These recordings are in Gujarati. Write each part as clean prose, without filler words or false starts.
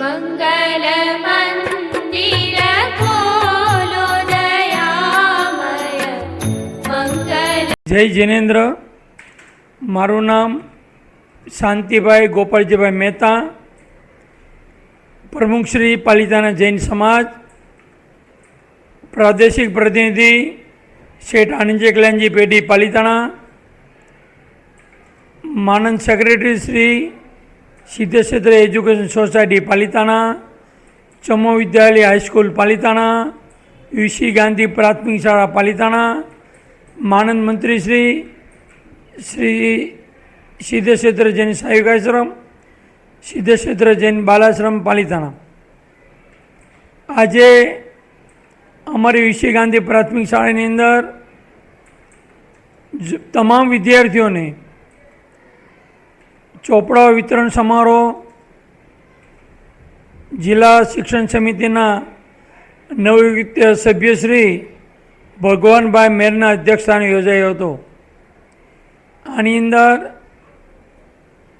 મંગલ મંદિર ખોલો દયામય મંગલ. જય જિનેન્દ્ર. મારું નામ શાંતિભાઈ ગોપાલજીભાઈ મહેતા, પ્રમુખ શ્રી પાલિતાણા જૈન સમાજ, પ્રાદેશિક પ્રતિનિધિ શેઠ આનંદજી કલ્યાણજી પેઢી પાલિતાણા, માનંદ secretary Shri Siddheshwar education society Palitana, ચમો વિદ્યાલય હાઈસ્કૂલ પાલિતાણા, યુસી ગાંધી પ્રાથમિક શાળા પાલિતાણા, માનંદ મંત્રી શ્રી સિદ્ધેશ્વર જૈન સાહિક આશ્રમ, સિદ્ધેશ્વર જૈન બાલાશ્રમ પાલિતાણા. આજે અમારી યુસી ગાંધી પ્રાથમિક શાળાની અંદર તમામ વિદ્યાર્થીઓને ચોપડા વિતરણ સમારોહ જિલ્લા શિક્ષણ સમિતિના નવયુક્ત સભ્ય શ્રી ભગવાનભાઈ મેરના અધ્યક્ષસ્થાને યોજાયો હતો. આની અંદર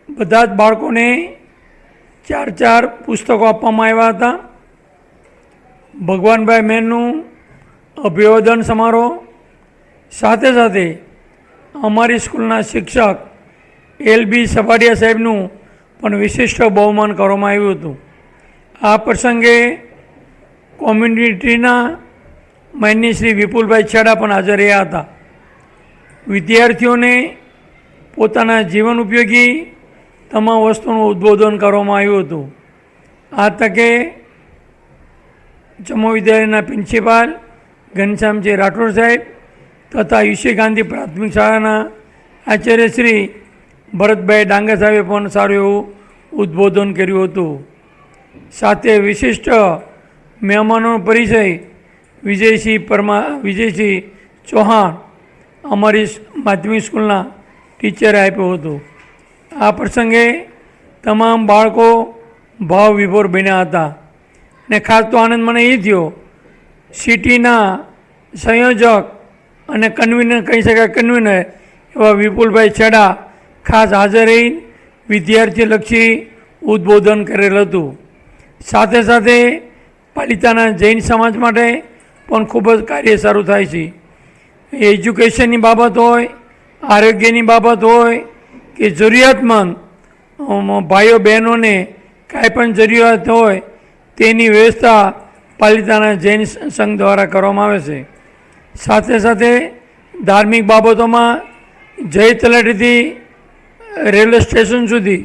બધા જ બાળકોને 4 પુસ્તકો આપવામાં આવ્યા હતા. ભગવાનભાઈ મેરનું અભિવાદન સમારોહ સાથે સાથે અમારી સ્કૂલના શિક્ષક LB સપાડિયા સાહેબનું પણ વિશિષ્ટ બહુમાન કરવામાં આવ્યું હતું. આ પ્રસંગે કોમ્યુનિટીના માનનીય શ્રી વિપુલભાઈ છેડા પણ હાજર રહ્યા હતા. વિદ્યાર્થીઓને પોતાના જીવન ઉપયોગી તમામ વસ્તુનું ઉદ્બોધન કરવામાં આવ્યું હતું. આ તકે ચમો વિદ્યાલયના પ્રિન્સિપાલ ઘનશ્યામજી રાઠોડ સાહેબ તથા યુસી ગાંધી પ્રાથમિક શાળાના આચાર્ય શ્રી ભરતભાઈ ડાંગર સાહેબે પણ સારું એવું ઉદ્બોધન કર્યું હતું. સાથે વિશિષ્ટ મહેમાનોનો પરિચય વિજયસિંહ ચૌહાણ અમારી માધ્યમિક સ્કૂલના ટીચરે આપ્યો હતો. આ પ્રસંગે તમામ બાળકો ભાવ વિભોર બન્યા હતા. ને ખાસ તો આનંદ મને એ થયો, સિટીના સંયોજક અને કન્વીનર કહી શકાય કન્વીનર એવા વિપુલભાઈ છેડા ખાસ હાજર રહી વિદ્યાર્થીલક્ષી ઉદ્બોધન કરેલ હતું. સાથે સાથે પાલિતાના જૈન સમાજ માટે પણ ખૂબ જ કાર્ય સારું થાય છે. એજ્યુકેશનની બાબત હોય, આરોગ્યની બાબત હોય કે જરૂરિયાતમંદ ભાઈઓ બહેનોને કાંઈ પણ જરૂરિયાત હોય તેની વ્યવસ્થા પાલિતાણા જૈન સંઘ દ્વારા કરવામાં આવે છે. સાથે સાથે ધાર્મિક બાબતોમાં જય તલાટીથી રેલવે સ્ટેશન સુધી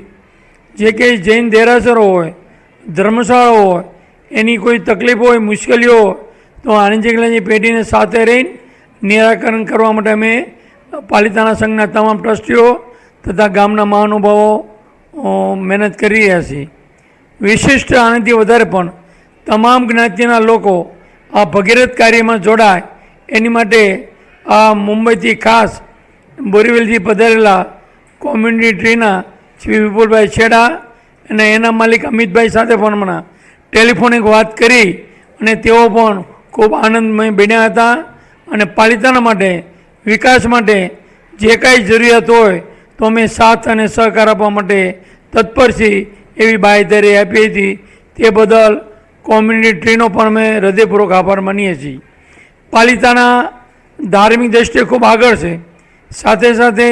જે કંઈ જૈન દેરાસરો હોય, ધર્મશાળાઓ હોય, એની કોઈ તકલીફ હોય, મુશ્કેલીઓ હોય તો આનંદજી કલ્યાણજી પેઢીને સાથે રહીને નિરાકરણ કરવા માટે અમે પાલિતાણા સંઘના તમામ ટ્રસ્ટીઓ તથા ગામના મહાનુભાવો મહેનત કરી રહ્યા છીએ. વિશિષ્ટ આનાથી વધારે પણ તમામ જ્ઞાતિના લોકો આ ભગીરથ કાર્યમાં જોડાય એની માટે આ મુંબઈથી ખાસ બોરીવલીથી પધારેલા કોમ્યુનિટીના શ્રી વિપુલભાઈ છેડા અને એના માલિક અમિતભાઈ સાથે પણ હમણાં ટેલિફોનિક વાત કરી અને તેઓ પણ ખૂબ આનંદમય બન્યા હતા. અને પાલિતાણા માટે વિકાસ માટે જે કાંઈ જરૂરિયાત હોય તો અમે સાથ અને સહકાર આપવા માટે તત્પર છીએ એવી બાંયધરી આપી હતી. તે બદલ કોમ્યુનિટીનો પણ અમે હૃદયપૂર્વક આભાર માનીએ છીએ. પાલિતાણા ધાર્મિક દૃષ્ટિએ ખૂબ આગળ છે. સાથે સાથે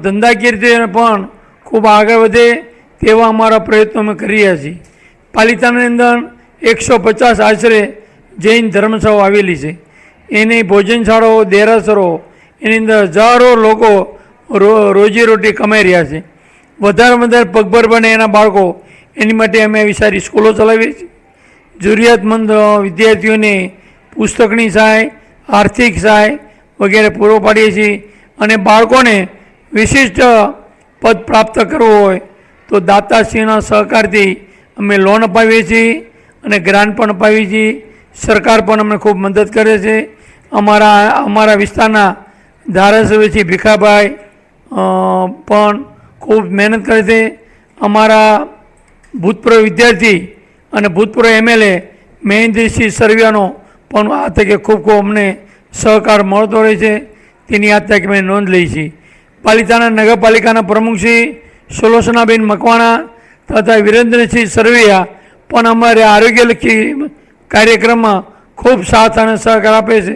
ધંધાકીય રીતે પણ ખૂબ આગળ વધે તેવા અમારા પ્રયત્નો અમે કરી રહ્યા છીએ. પાલિતાણાની અંદર 150 આશરે જૈન ધર્મશાળાઓ આવેલી છે. એની ભોજનશાળાઓ, દેરાસરો, એની અંદર હજારો લોકો રોજીરોટી કમાઈ રહ્યા છે. વધારે પગભર બને એના બાળકો એની માટે અમે આવી સારી સ્કૂલો ચલાવીએ છીએ. જરૂરિયાતમંદ વિદ્યાર્થીઓને પુસ્તકની સહાય, આર્થિક સહાય વગેરે પૂરો પાડીએ છીએ. અને બાળકોને વિશિષ્ટ પદ પ્રાપ્ત કરવું હોય તો દાતાશ્રીના સહકારથી અમે લોન અપાવીએ છીએ અને ગ્રાન્ટ પણ અપાવીએ છીએ. સરકાર પણ અમને ખૂબ મદદ કરે છે. અમારા વિસ્તારના ધારાસભ્ય શ્રી ભીખાભાઈ પણ ખૂબ મહેનત કરે છે. અમારા ભૂતપૂર્વ વિદ્યાર્થી અને ભૂતપૂર્વ MLA મહેન્દ્રસિંહ સરવિયાનો પણ આ તકે ખૂબ અમને સહકાર મળતો રહે છે. તેની આ તકે મેં નોંધ લઈ છે. પાલિતાણા નગરપાલિકાના પ્રમુખ શ્રી સુલોચનાબેન મકવાણા તથા વિરેન્દ્રસિંહ સરવૈયા પણ અમારે આરોગ્યલક્ષી કાર્યક્રમમાં ખૂબ સાથ અને સહકાર આપે છે,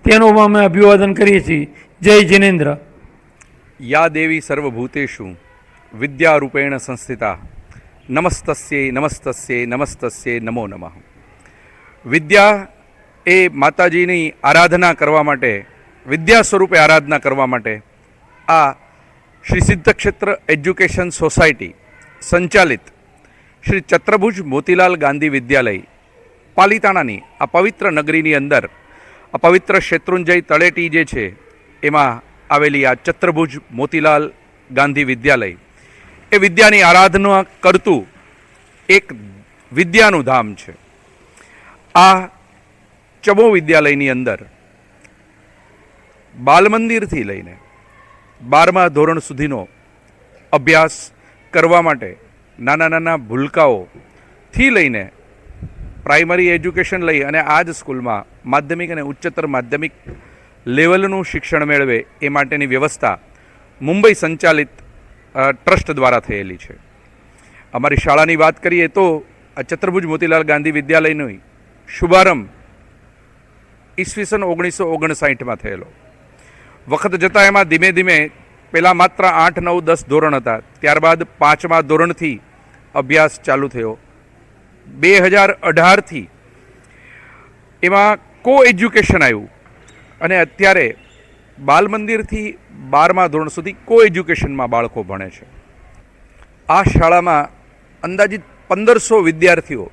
તેનું અમે અભિવાદન કરીએ છીએ. જય જિનેન્દ્ર. યા દેવી સર્વભૂતેષુ વિદ્યારૂપેણ સંસ્થિતા નમસ્તસ્યે નમસ્તસ્યે નમસ્તસ્યે નમો નમઃ. વિદ્યા એ માતાજીની આરાધના કરવા માટે, વિદ્યા સ્વરૂપે આરાધના કરવા માટે આ શ્રી સિદ્ધક્ષેત્ર એજ્યુકેશન સોસાયટી સંચાલિત શ્રી ચત્રભુજ મોતીલાલ ગાંધી વિદ્યાલય પાલિતાણાની આ પવિત્ર નગરીની અંદર આ પવિત્ર શેત્રુંજય તળેટી જે છે એમાં આવેલી આ ચત્રભુજ મોતીલાલ ગાંધી વિદ્યાલય એ વિદ્યાની આરાધના કરતું એક વિદ્યાનું ધામ છે. આ ચમો વિદ્યાલયની અંદર બાલમંદિરથી લઈને 12મા ધોરણ સુધીનો અભ્યાસ કરવા માટે નાના નાના ભૂલકાઓથી લઈને પ્રાઇમરી એજ્યુકેશન લઈ અને આ જ સ્કૂલમાં માધ્યમિક અને ઉચ્ચતર માધ્યમિક લેવલનું શિક્ષણ મેળવે એ માટેની વ્યવસ્થા મુંબઈ સંચાલિત ટ્રસ્ટ દ્વારા થયેલી છે. અમારી શાળાની વાત કરીએ તો આ ચત્રભુજ મોતીલાલ ગાંધી વિદ્યાલયનો શુભારંભ ઈસવીસન 1959માં થયેલો. વખત જતાં એમાં ધીમે ધીમે પહેલાં માત્ર 8, 9, 10 ધોરણ હતા, ત્યારબાદ 5મા ધોરણથી અભ્યાસ ચાલુ થયો. 2018થી એમાં કો એજ્યુકેશન આવ્યું અને અત્યારે બાલમંદિરથી 12મા ધોરણ સુધી કો એજ્યુકેશનમાં બાળકો ભણે છે. આ શાળામાં અંદાજિત 1500 વિદ્યાર્થીઓ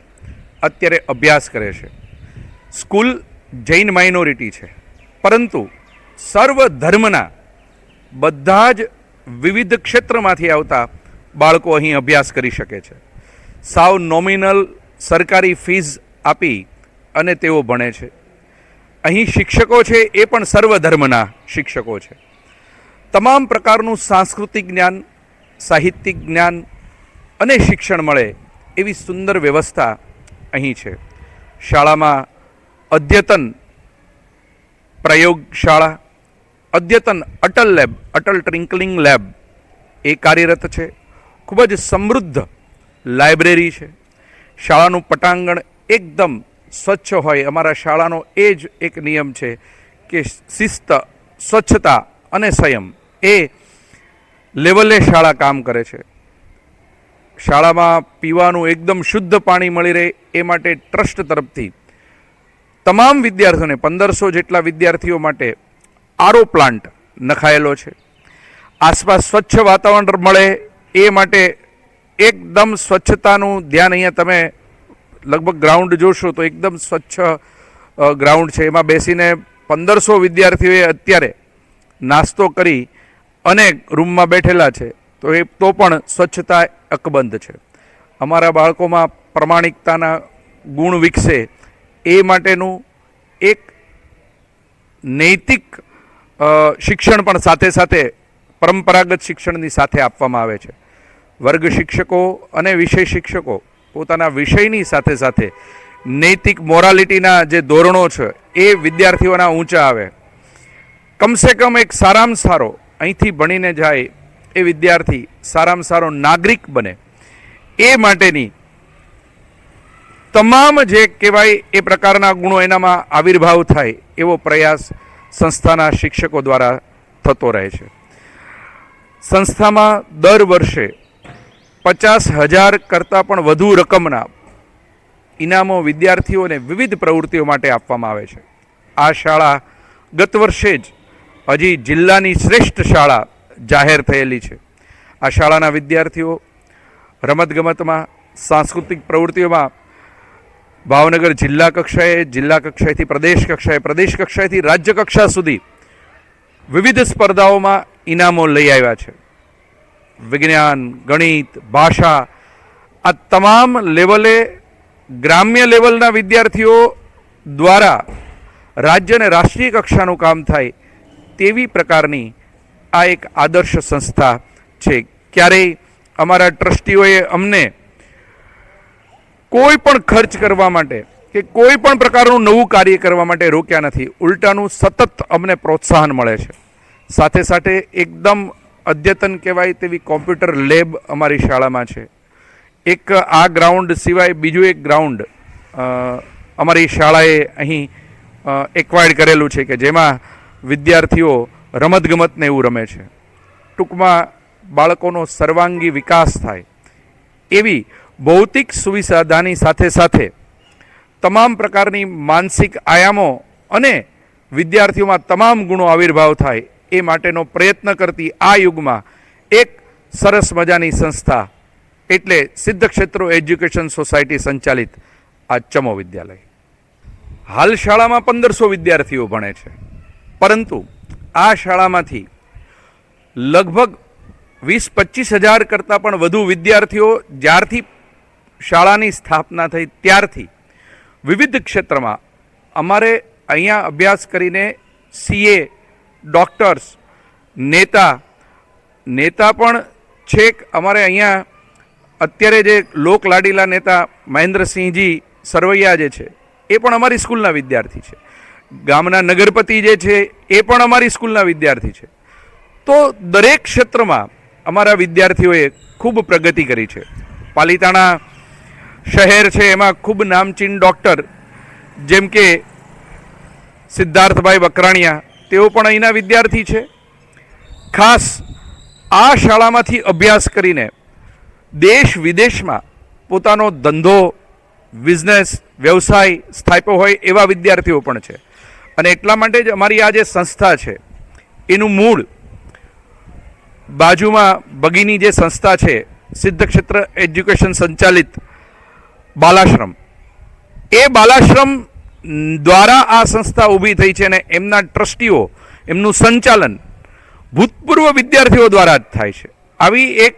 અત્યારે અભ્યાસ કરે છે. સ્કૂલ જૈન માઇનોરિટી છે, પરંતુ સર્વ ધર્મના બધા જ વિવિધ ક્ષેત્રમાંથી આવતા બાળકો અહીં અભ્યાસ કરી શકે છે. સાવ નોમિનલ સરકારી ફીઝ આપી અને તેઓ ભણે છે. અહીં શિક્ષકો છે એ પણ સર્વ ધર્મના શિક્ષકો છે. તમામ પ્રકારનું સાંસ્કૃતિક જ્ઞાન, સાહિત્યિક જ્ઞાન અને શિક્ષણ મળે એવી સુંદર વ્યવસ્થા અહીં છે. શાળામાં અદ્યતન પ્રયોગશાળા, અદ્યતન અટલ લેબ, અટલ ટ્રિંકલિંગ લેબ એ કાર્યરત છે. ખૂબ જ સમૃદ્ધ લાઇબ્રેરી છે. શાળાનું પટાંગણ એકદમ સ્વચ્છ હોય. અમારા શાળાનો એ જ એક નિયમ છે કે શિસ્ત, સ્વચ્છતા અને સંયમ એ લેવલે શાળા કામ કરે છે. શાળામાં પીવાનું એકદમ શુદ્ધ પાણી મળી રહે એ માટે ટ્રસ્ટ તરફથી તમામ વિદ્યાર્થીઓને 1500 જેટલા વિદ્યાર્થીઓ માટે આરઓ પ્લાન્ટ નખાયેલો છે. આસપાસ સ્વચ્છ વાતાવરણ મળે એ માટે એકદમ સ્વચ્છતાનું ધ્યાન, અહીંયા તમે લગભગ ગ્રાઉન્ડ જોશો તો એકદમ સ્વચ્છ ગ્રાઉન્ડ છે. એમાં બેસીને 1500 વિદ્યાર્થીઓએ અત્યારે નાસ્તો કરી અને રૂમમાં બેઠેલા છે, તો પણ સ્વચ્છતા અકબંધ છે. અમારા બાળકોમાં પ્રમાણિકતાના ગુણ વિકસે એ માટેનું એક નૈતિક શિક્ષણ પણ સાથે સાથે પરંપરાગત શિક્ષણની સાથે આપવામાં આવે છે. વર્ગ શિક્ષકો અને વિષય શિક્ષકો પોતાના વિષયની સાથે સાથે નૈતિક મોરાલિટીના જે ધોરણો છે એ વિદ્યાર્થીઓના ઊંચા આવે. કમસે કમ એક સારામાં સારો અહીંથી ભણીને જાય એ વિદ્યાર્થી સારામાં સારો નાગરિક બને એ માટેની તમામ જે કહેવાય એ પ્રકારના ગુણો એનામાં આવિર્ભાવ થાય એવો પ્રયાસ સંસ્થાના શિક્ષકો દ્વારા થતો રહે છે. સંસ્થામાં દર વર્ષે 50,000 કરતાં પણ વધુ રકમના ઇનામો વિદ્યાર્થીઓને વિવિધ પ્રવૃત્તિઓ માટે આપવામાં આવે છે. આ શાળા ગત વર્ષે જ હજી જિલ્લાની શ્રેષ્ઠ શાળા જાહેર થયેલી છે. આ શાળાના વિદ્યાર્થીઓ રમતગમતમાં, સાંસ્કૃતિક પ્રવૃત્તિઓમાં ભાવનગર જિલ્લા કક્ષાએ, જિલ્લા કક્ષાએથી પ્રદેશ કક્ષાએ, પ્રદેશ કક્ષાએથી રાજ્ય કક્ષા સુધી વિવિધ સ્પર્ધાઓમાં ઇનામો લઈ આવ્યા છે. વિજ્ઞાન, ગણિત, ભાષા આ તમામ લેવલે ગ્રામ્ય લેવલના વિદ્યાર્થીઓ દ્વારા રાજ્ય અને રાષ્ટ્રીય કક્ષાનું કામ થાય તેવી પ્રકારની આ એક આદર્શ સંસ્થા છે. ક્યારેય અમારા ટ્રસ્ટીઓએ અમને કોઈ પણ ખર્ચ કરવા માટે કે કોઈ પણ પ્રકારનું નવું કાર્ય કરવા માટે રોક્યા નથી. ઉલટાનું સતત અમને પ્રોત્સાહન મળે છે. સાથે સાથે એકદમ અદ્યતન કહેવાય તેવી કોમ્પ્યુટર લેબ અમારી શાળામાં છે. એક આ ગ્રાઉન્ડ સિવાય બીજું એક ગ્રાઉન્ડ અમારી શાળાએ અહીં એક્વાયર્ડ કરેલું છે કે જેમાં વિદ્યાર્થીઓ રમતગમતને એવું રમે છે. ટૂંકમાં બાળકોનો સર્વાંગી વિકાસ થાય એવી ભૌતિક સુવિધાની સાથે સાથે તમામ પ્રકારની માનસિક આયામો અને વિદ્યાર્થીઓમાં તમામ ગુણો આવિર્ભાવ થાય એ માટેનો પ્રયત્ન કરતી આ યુગમાં એક સરસ મજાની સંસ્થા એટલે સિદ્ધક્ષેત્રો એજ્યુકેશન સોસાયટી સંચાલિત આ ચમો વિદ્યાલય. હાલ શાળામાં 1500 વિદ્યાર્થીઓ ભણે છે, પરંતુ આ શાળામાંથી લગભગ 20-25 હજાર કરતાં પણ વધુ વિદ્યાર્થીઓ જ્યારથી શાળાની સ્થાપના થઈ ત્યારથી વિવિધ ક્ષેત્રમાં અમારે અહીંયા અભ્યાસ કરીને CA, ડૉક્ટર્સ, નેતા પણ છેક અમારે અહીંયા અત્યારે જે લોકલાડીલા નેતા મહેન્દ્રસિંહજી સરવૈયા જે છે એ પણ અમારી સ્કૂલના વિદ્યાર્થી છે. ગામના નગરપતિ જે છે એ પણ અમારી સ્કૂલના વિદ્યાર્થી છે. તો દરેક ક્ષેત્રમાં અમારા વિદ્યાર્થીઓએ ખૂબ પ્રગતિ કરી છે. પાલિતાણા શહેર છે એમાં ખૂબ નામચીન ડૉક્ટર જેમ કે સિદ્ધાર્થભાઈ બકરાણિયા તેઓ પણ અહીંના વિદ્યાર્થી છે. ખાસ આ શાળામાંથી અભ્યાસ કરીને દેશ વિદેશમાં પોતાનો ધંધો, બિઝનેસ, વ્યવસાય સ્થાપ્યો હોય એવા વિદ્યાર્થીઓ પણ છે. અને એટલા માટે જ અમારી આ જે સંસ્થા છે એનું મૂળ બાજુમાં બગીની જે સંસ્થા છે સિદ્ધક્ષેત્ર એજ્યુકેશન સંચાલિત બાલાશ્રમ, એ બાલાશ્રમ દ્વારા આ સંસ્થા ઊભી થઈ છે અને એમના ટ્રસ્ટીઓ, એમનું સંચાલન ભૂતપૂર્વ વિદ્યાર્થીઓ દ્વારા જ થાય છે. આવી એક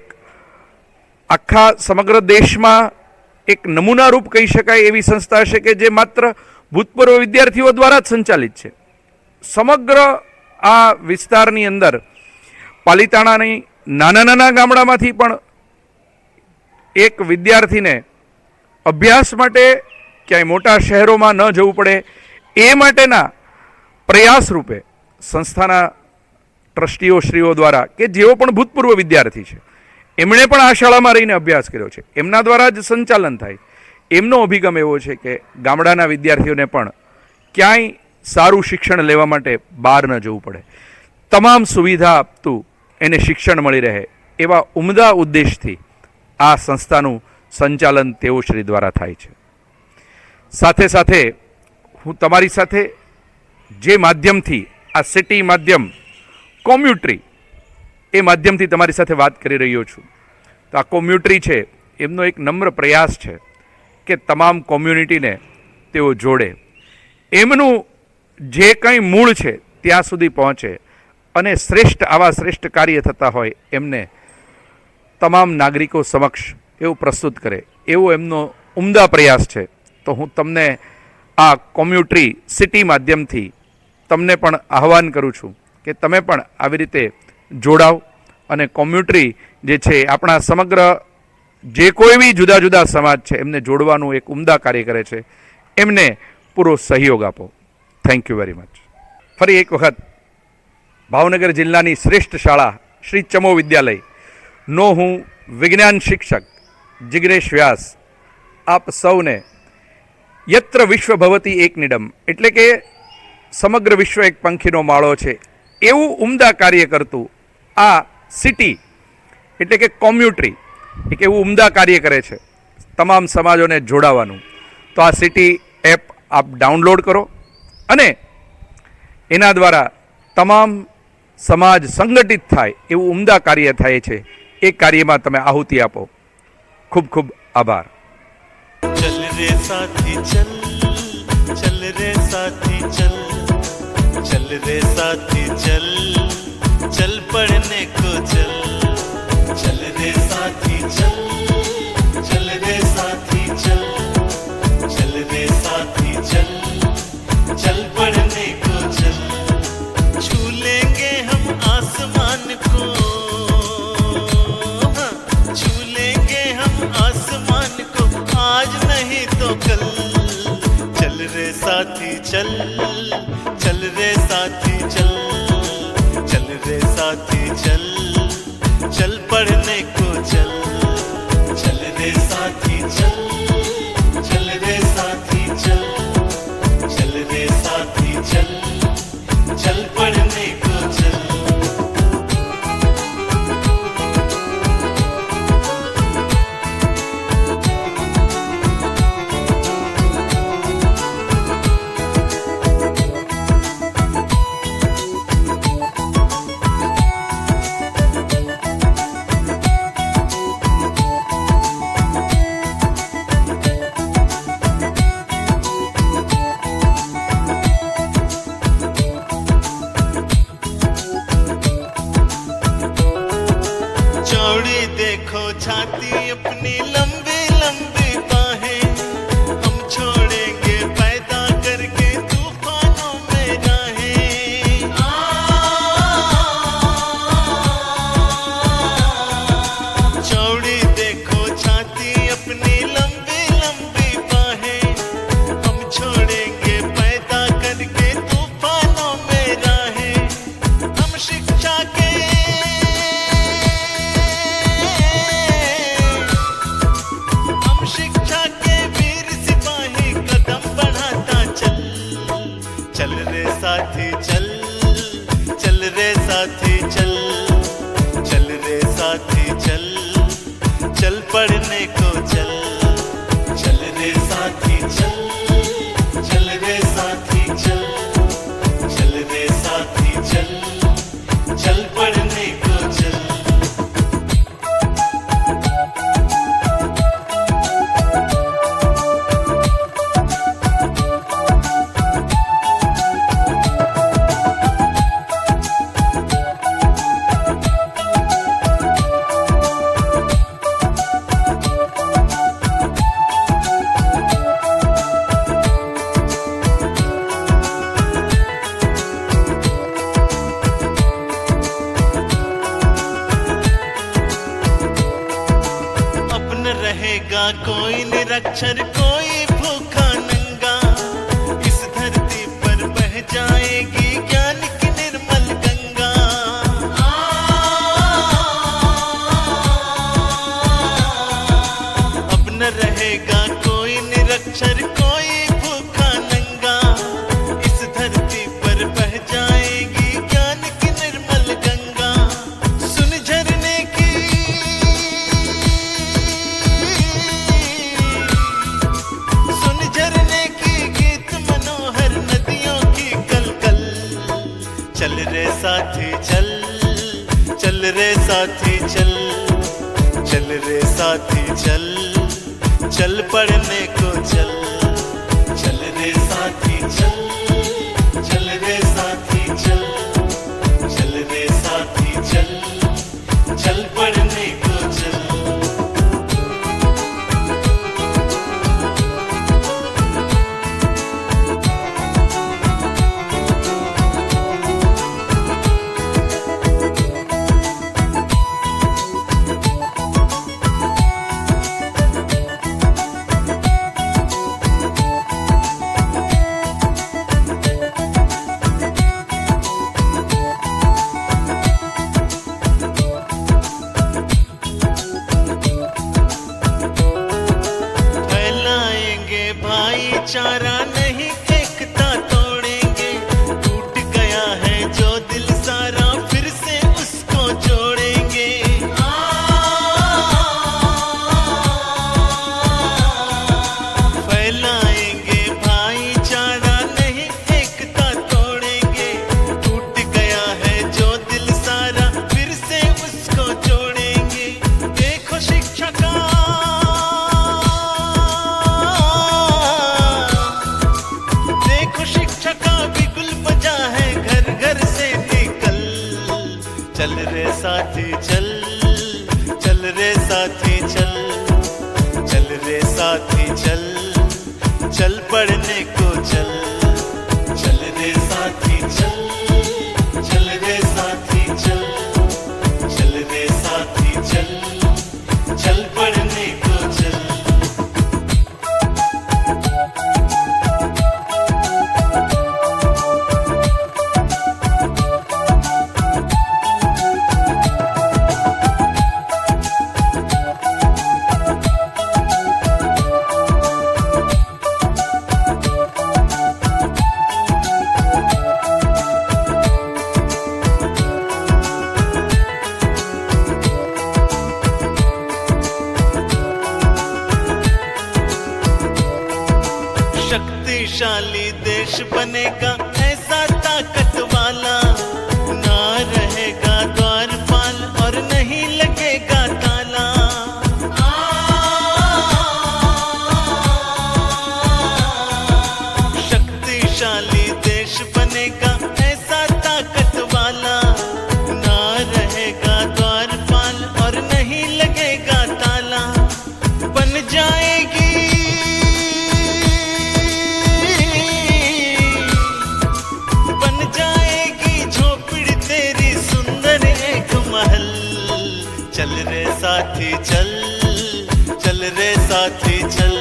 આખા સમગ્ર દેશમાં એક નમૂનારૂપ કહી શકાય એવી સંસ્થા છે કે જે માત્ર ભૂતપૂર્વ વિદ્યાર્થીઓ દ્વારા જ સંચાલિત છે. સમગ્ર આ વિસ્તારની અંદર પાલિતાણાની નાના ગામડામાંથી પણ એક વિદ્યાર્થીને અભ્યાસ માટે ક્યાંય મોટા શહેરોમાં ન જવું પડે એ માટેના પ્રયાસ રૂપે સંસ્થાના ટ્રસ્ટીઓ શ્રીઓ દ્વારા કે જેઓ પણ ભૂતપૂર્વ વિદ્યાર્થી છે એમણે પણ આ શાળામાં રહીને અભ્યાસ કર્યો છે, એમના દ્વારા જ સંચાલન થાય. એમનો અભિગમ એવો છે કે ગામડાના વિદ્યાર્થીઓને પણ ક્યાંય સારું શિક્ષણ લેવા માટે બહાર ન જવું પડે, તમામ સુવિધા આપતું એને શિક્ષણ મળી રહે એવા ઉમદા ઉદ્દેશથી આ સંસ્થાનું સંચાલન તેઓ શ્રી દ્વારા થાય છે. સાથે સાથે હું તમારી સાથે જે માધ્યમથી આ સિટી માધ્યમ કોમ્યુટરી એ માધ્યમથી તમારી સાથે વાત કરી રહ્યો છું. તો આ કોમ્યુટરી છે એમનો એક નમ્ર પ્રયાસ છે કે તમામ કોમ્યુનિટીને તેઓ જોડે, એમનું જે કંઈ મૂળ છે ત્યાં સુધી પહોંચે અને આવા શ્રેષ્ઠ કાર્ય થતા હોય એમને તમામ નાગરિકો સમક્ષ એવું પ્રસ્તુત કરે, એવો એમનો ઉમદા પ્રયાસ છે. તો હું તમને આ કોમ્યુટરી સિટી માધ્યમથી તમને પણ આહવાન કરું છું કે તમે પણ આવી રીતે જોડાવ અને કોમ્યુટરી જે છે આપણા સમગ્ર જે કોઈ બી જુદા જુદા સમાજ છે એમને જોડવાનું એક ઉમદા કાર્ય કરે છે, એમને પૂરો સહયોગ આપો. Thank you very much. ફરી એક વખત ભાવનગર જિલ્લાની શ્રેષ્ઠ શાળા શ્રી ચમો વિદ્યાલયનો હું વિજ્ઞાન શિક્ષક જિગ્નેશ વ્યાસ આપ સૌને યત્ર વિશ્વ ભવતી એક નિડમ એટલે કે સમગ્ર વિશ્વ એક પંખીનો માળો છે એવું ઉમદા કાર્ય કરતું આ સિટી એટલે કે કોમ્યુટરી એક એવું ઉમદા કાર્ય કરે છે તમામ સમાજોને જોડાવાનું. તો આ સિટી એપ આપ ડાઉનલોડ કરો અને એના દ્વારા તમામ સમાજ સંગઠિત થાય એવું ઉમદા કાર્ય થાય છે. એ કાર્યમાં તમે આહુતિ આપો. ખૂબ ખૂબ આભાર. चल रे साथी चल, चल रे साथी चल, चल रे साथी चल, चल पढ़ने को चल, चल रे साथी चल, चल रे साथी चल, चल रे साथी चल, चल पढ़ने को चल, छू लेंगे हम आसमान को, हाँ, छू लेंगे हम आसमान को आज नहीं तो कल. चल रे साथी चल, चल रे साथी चल, चल रे साथी चल, चल पढ़ने को चल, चल रे साथी निरक्षर कोई भूखा नंगा, इस धरती पर बह जाएगी ज्ञान की निर्मल गंगा। अब न रहेगा कोई निरक्षर कोई भूखा नंगा, इस धरती पर बह जाएगी ज्ञान की निर्मल गंगा। सुन झरने की गीत मनोहर नदियों की कलकल। चल रे साथी चल, चल रे साथी चल, चल रे साथी चल, चल पढ़ने को चल। चल रे साथी चल, चल रे साथी चल, चल रे साथी चल, चल पढ़ने को चल। भाईचारा नहीं एकता तोड़ेंगे, टूट गया है जो दिल सारा फिर से उसको जोड़ेंगे। फैलाएंगे भाईचारा नहीं एकता तोड़ेंगे, टूट गया है जो दिल सारा फिर से उसको जोड़ेंगे। देखो शिक्षा का चल रे साथी चल, चल रे साथी चल, चल रे साथी चल, चल पढ़ने को चल। चल रे साथी चल, चल रे साथी चल, चल रे साथी चल, चल पढ़ने को चल। शक्तिशाली देश बनेगा ऐसा ताकत वाला, ना रहेगा द्वारपाल और नहीं लगेगा ताला। शक्तिशाली देश बनेगा ऐसा ताकत वाला, ना रहेगा द्वारपाल और नहीं लगेगा ताला। बन जाएगी चल रे साथी चल, चल रे साथी चल,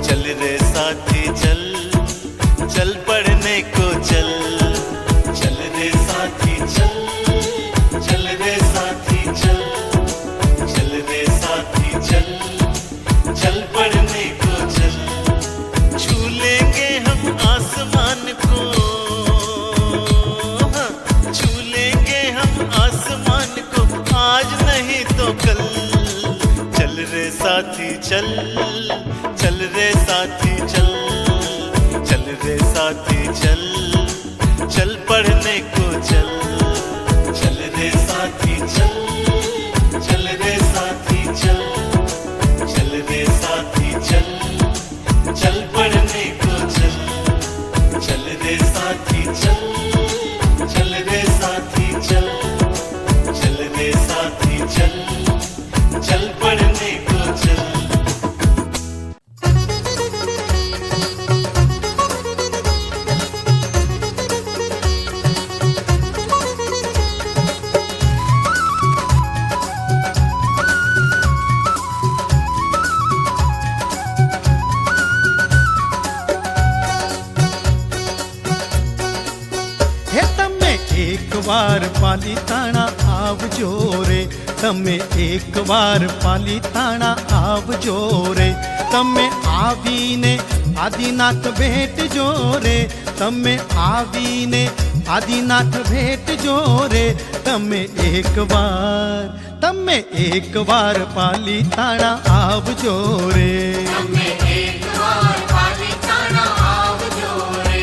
चल रे साथी चल, चल पढ़ने को चल। चल रे साथी चल, चल रे साथी चल, चल रे साथी चल, चल पढ़ने को चल। छू लेंगे हम आसमान को, छू लेंगे हम आसमान को, आज नहीं तो कल। चल रे साथी चल, चल रे साथी चल, चल रे साथी चल, चल पढ़ने को चल। चल रे साथी चल, चल रे साथी चल, चल रे साथी चल, चल पढ़ने को चल। चल रे साथी चल, चल रे साथी चल, चल रे साथी चल, चल पढ़ने को चल। એકવાર પાલિતાણા આવજો રે, તમે એકવાર પાલિતાણા આવજો રે, તમે આવીને આદિનાથ ભેટજો રે, તમે આવીને આદિનાથ ભેટજો રે, તમે એકવાર પાલિતાણા આવજો રે. તમે એકવાર પાલિતાણા આવજો રે.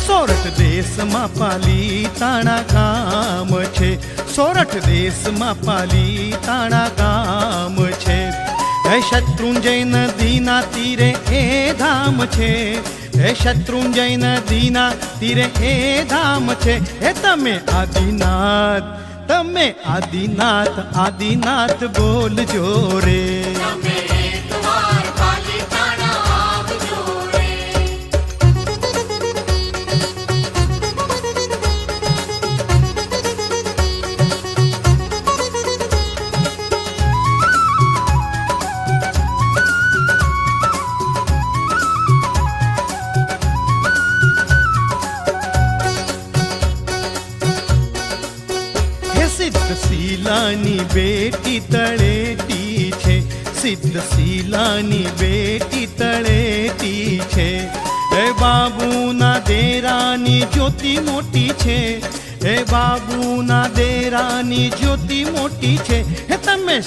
સોરઠ દેશમાં પાલિતાણા ગામ છે, સોરઠ દેશમાં પાલિતાણા ગામ છે. હે શત્રુંજય નદીના તીરે એ ધામ છે, હે શત્રુંજય નદીના તીરે એ ધામ છે. હે તમે આદિનાથ આદિનાથ બોલજો રે. તમે એકવાર પાલિતાણા આવજો રે. સિદ્ધશીલાની બેટી તળેટી છે, સિદ્ધશીલાની બેટી તળેટી છે. હે બાબુના દેરાની જ્યોતિ મોટી છે, હે બાબુના દેરાની જ્યોતિ મોટી છે. હે તમે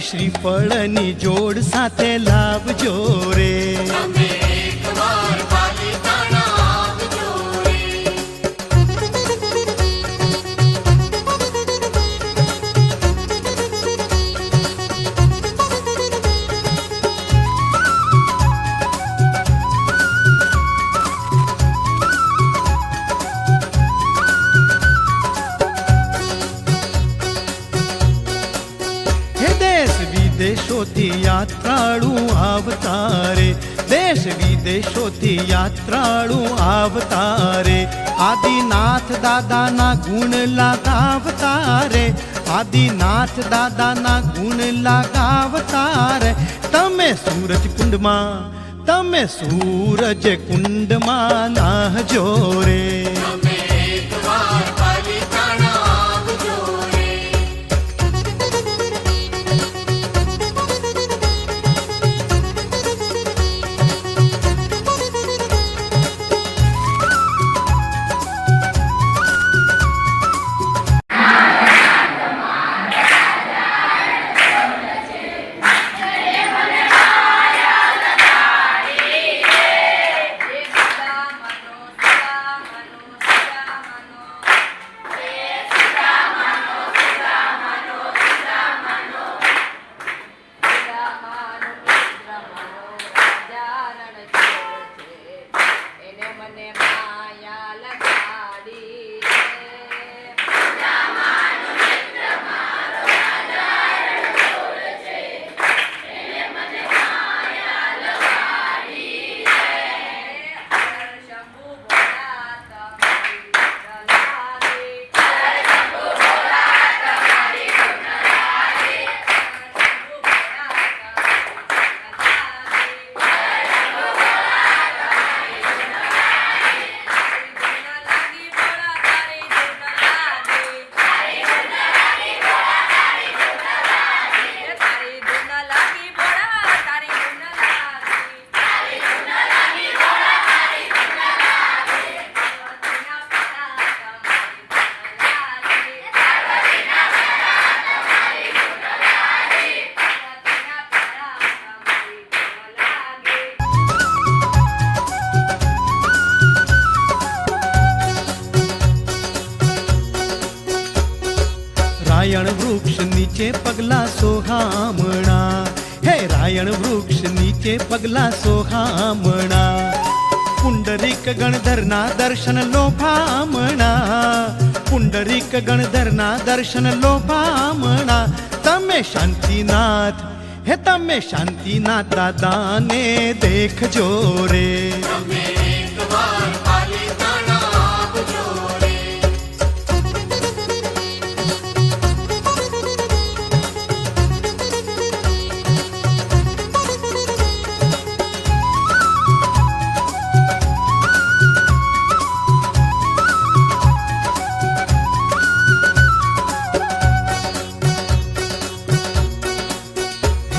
શ્રીફળની જોડ સાથે લાવજો રે. તમે એકવાર પાલિતાણા આવજો રે. વિદેશોથી યાત્રાળુ આવતા રે, દેશ વિદેશોથી યાત્રાળુ આવતા રે. આદિનાથ દાદાના ગુણ લગાવતા રે, આદિનાથ દાદાના ગુણ લગાવતા રે. તમે સૂરજ કુંડમાં નાહજો રે. તમે એકવાર પાલિતાણા આવજો રે. રાયણ વૃક્ષ નીચે પગલા સોહામણા, હે રાયણ વૃક્ષ નીચે પગલા સોહામણા. પુંડરીક ગણધરના દર્શન લોભામણા, પુંડરીક ગણધરના દર્શન લોભામણા. તમે શાંતિનાથ હે તમે શાંતિના દાદાને દેખજો રે. તમે એકવાર પાલિતાણા આવજો રે.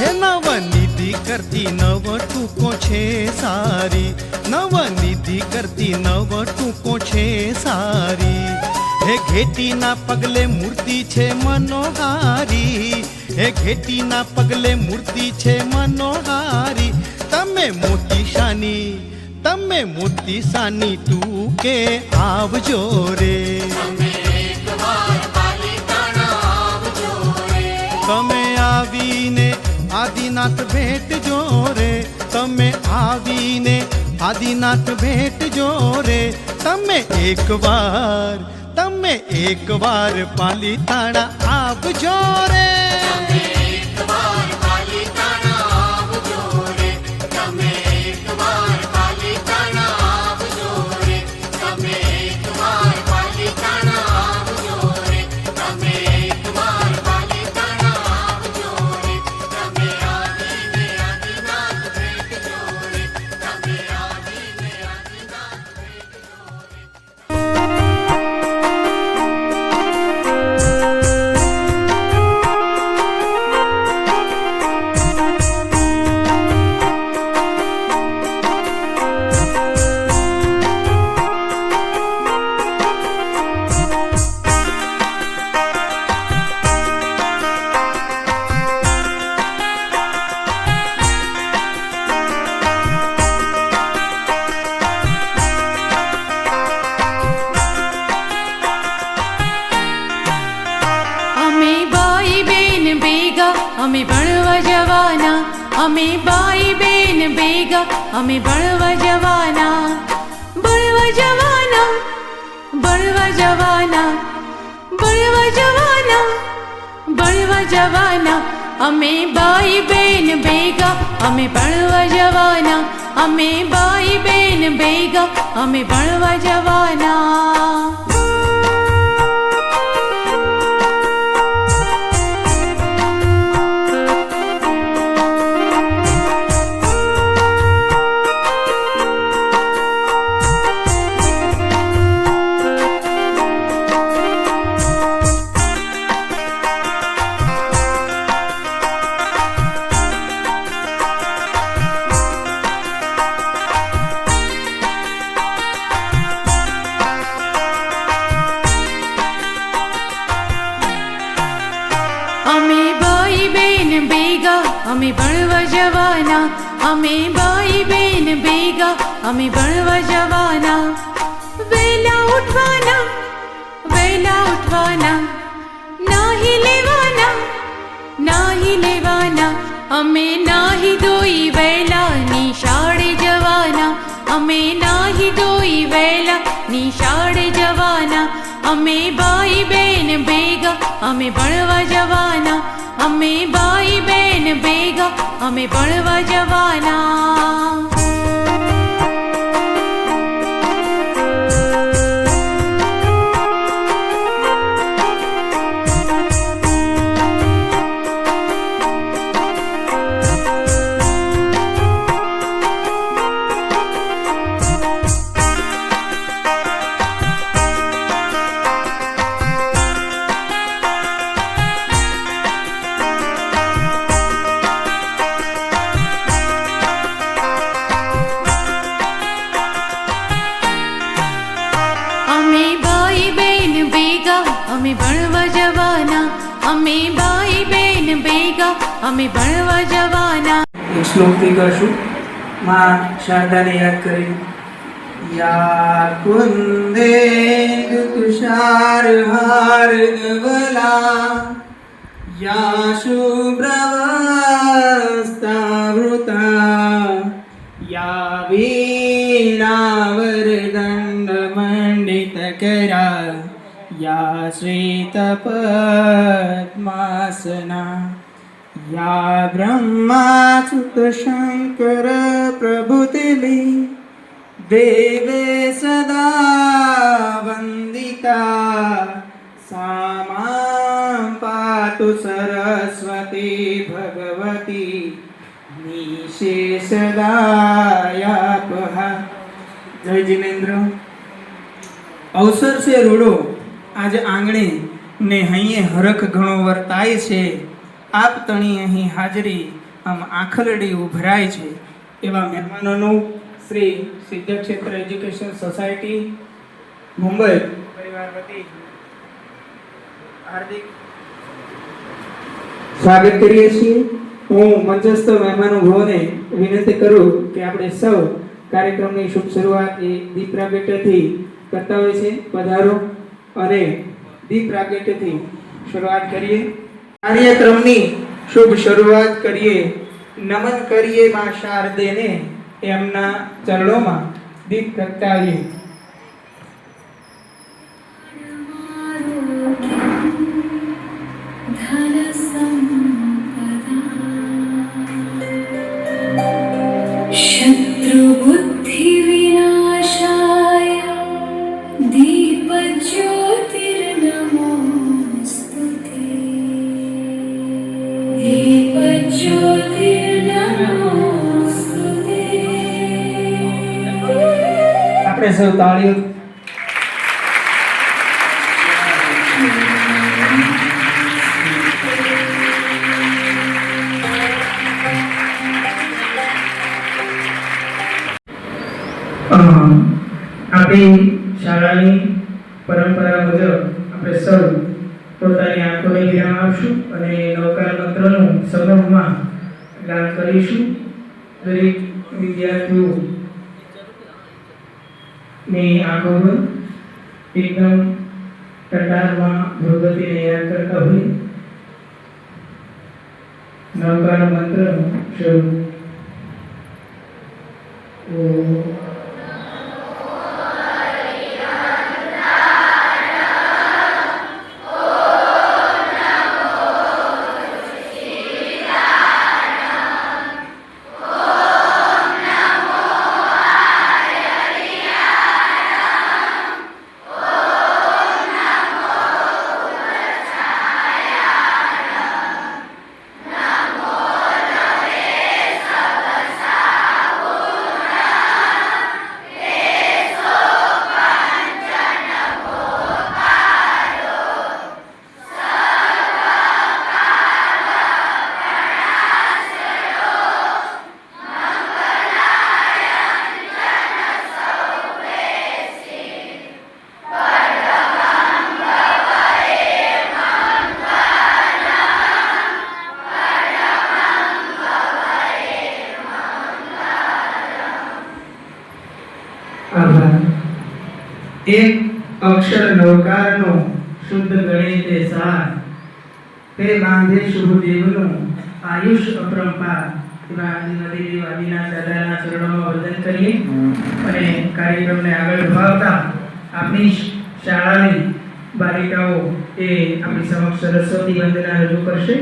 હે નવનિધિ કરતી નવ ટૂંકો છે સારી, નવનિધિ કરતી નવ ટૂંકો છે સારી. હે ઘેટીના પગલે મૂર્તિ છે મનોહારી, હે ઘેટીના પગલે મૂર્તિ છે મનોહારી. તમે મોતી શાની, તમે મોતી શાની ટૂંકે આવજો રે. તમે એકવાર પાલિતાણા આવજો રે. તમે આવીને આદિનાથ ભેટજો રે. તમે આવીને આદિનાથ ભેટજો રે. તમે એકવાર પાલિતાણા આવજો રે. તમે એકવાર પાલિતાણા આવજો રે. તમે એકવાર પાલિતાણા આવજો રે. તમે એકવાર પાલિતાણા આવજો રે. તમે એકવાર પાલિતાણા આવજો રે. તમે આવીને આદિનાથ ભેટજો રે. તમે આવીને આદિનાથ ભેટજો રે. અમે બાઈ બેન ભેગા અમે ભણવા જવાના, અમે બાઈ બેન ભેગા અમે ભણવા જવાના. ભણવા જવાના, ભણવા જવાના, ભણવા જવાના, ભણવા જવાના. અમે બાઈ બેન ભેગા અમે ભણવા જવાના, અમે બાઈ બેન ભેગા અમે ભણવા જવાના. અમે બાઈ બેન ભેગા અમે ભણવા જવાના, અમે બાઈ બેન ભેગા અમે ભણવા જવાના. વેલા ઉઠવાના, વેલા ઉઠવાના, નાહી લેવાના, નાહી લેવાના. અમે નાહી ધોઈ વેલા નિશાળે જવાના, અમે નાહી ધોઈ વેલા નિશાળે જવાના. અમે બાઈ બેન ભેગા અમે ભણવા જવાના, અમે બાઈ બેન ભેગા અમે ભણવા જવાના. અમે બાઈ બેન ભેગા અમે ભણવા જવાના, અમે બાઈ બેન ભેગા અમે ભણવા જવાના. એક શ્લોકથી કરશું માં શારદાને યાદ કરી. યા કુંદેન્દુ તુષાર હાર ધવલા યા શુભ્રવસ્તાવૃતા યા વીણાવરદંડમંડિતકરા યા શ્વેતપદ્માસના या ब्रह्मा सुत शंकर प्रभुतिली देवे सदा वंदिता सा मां पातु सरस्वती भगवती निशेषदायापहा। जय जिनेन्द्र। अवसर से रूड़ो आज आंगणे ने हईए हरख घणो वर्ताय छे। आप तणी अहीं हाजरी आम आखलડી ઉભરાય છે એવા મહેમાનોનું શ્રી સિદ્ધક્ષેત્ર એજ્યુકેશન સોસાયટી મુંબઈ પરિવાર વતી હાર્દિક સ્વાગત કરીએ છીએ। હું મંચસ્થ મહેમાનોને વિનંતી કરું કે આપણે સૌ કાર્યક્રમની શુભ શરૂઆત એ દીપ પ્રાગટ્યથી કરતા હોય છે। પધારો અને દીપ પ્રાગટ્યથી શરૂઆત કરીએ। કાર્યક્રમની શુભ શરૂઆત કરીએ। નમન કરીએ માં શારદેને એમના ચરણોમાં દીપ પ્રગટાવીએ। शत्रुबुद्धि विनाशाय दीपज्योतिर्नमोस्तुते। दीपज्योतिर्नमोस्तुते। આપણે સૌ તાળીઓ આપણી શાળાની પરંપરા મુજબ આપણે સૌ પોતાની આંખોને વિરામ આપશું અને નવકાર મંત્રનું સમૂહમાં ગાન કરીશું। દરેક વિદ્યાર્થીઓ ની આંખો એકદમ કટારમાં ભગવતીને યાદ કરતા હોય નવકાર મંત્રનું શરૂ। एक अक्षर नवकारनो शुद्ध गणिते सार ते बांधे शुभ देवनो आयुष अपरंपार। आदिना दादाना चरणों वंदन करिए અને કાર્યક્રમને આગળ વધારતા આપણી શાળાની બાલિકાઓ એ આપણી સમક્ષ સરસ્વતી વંદના રજૂ કરશે।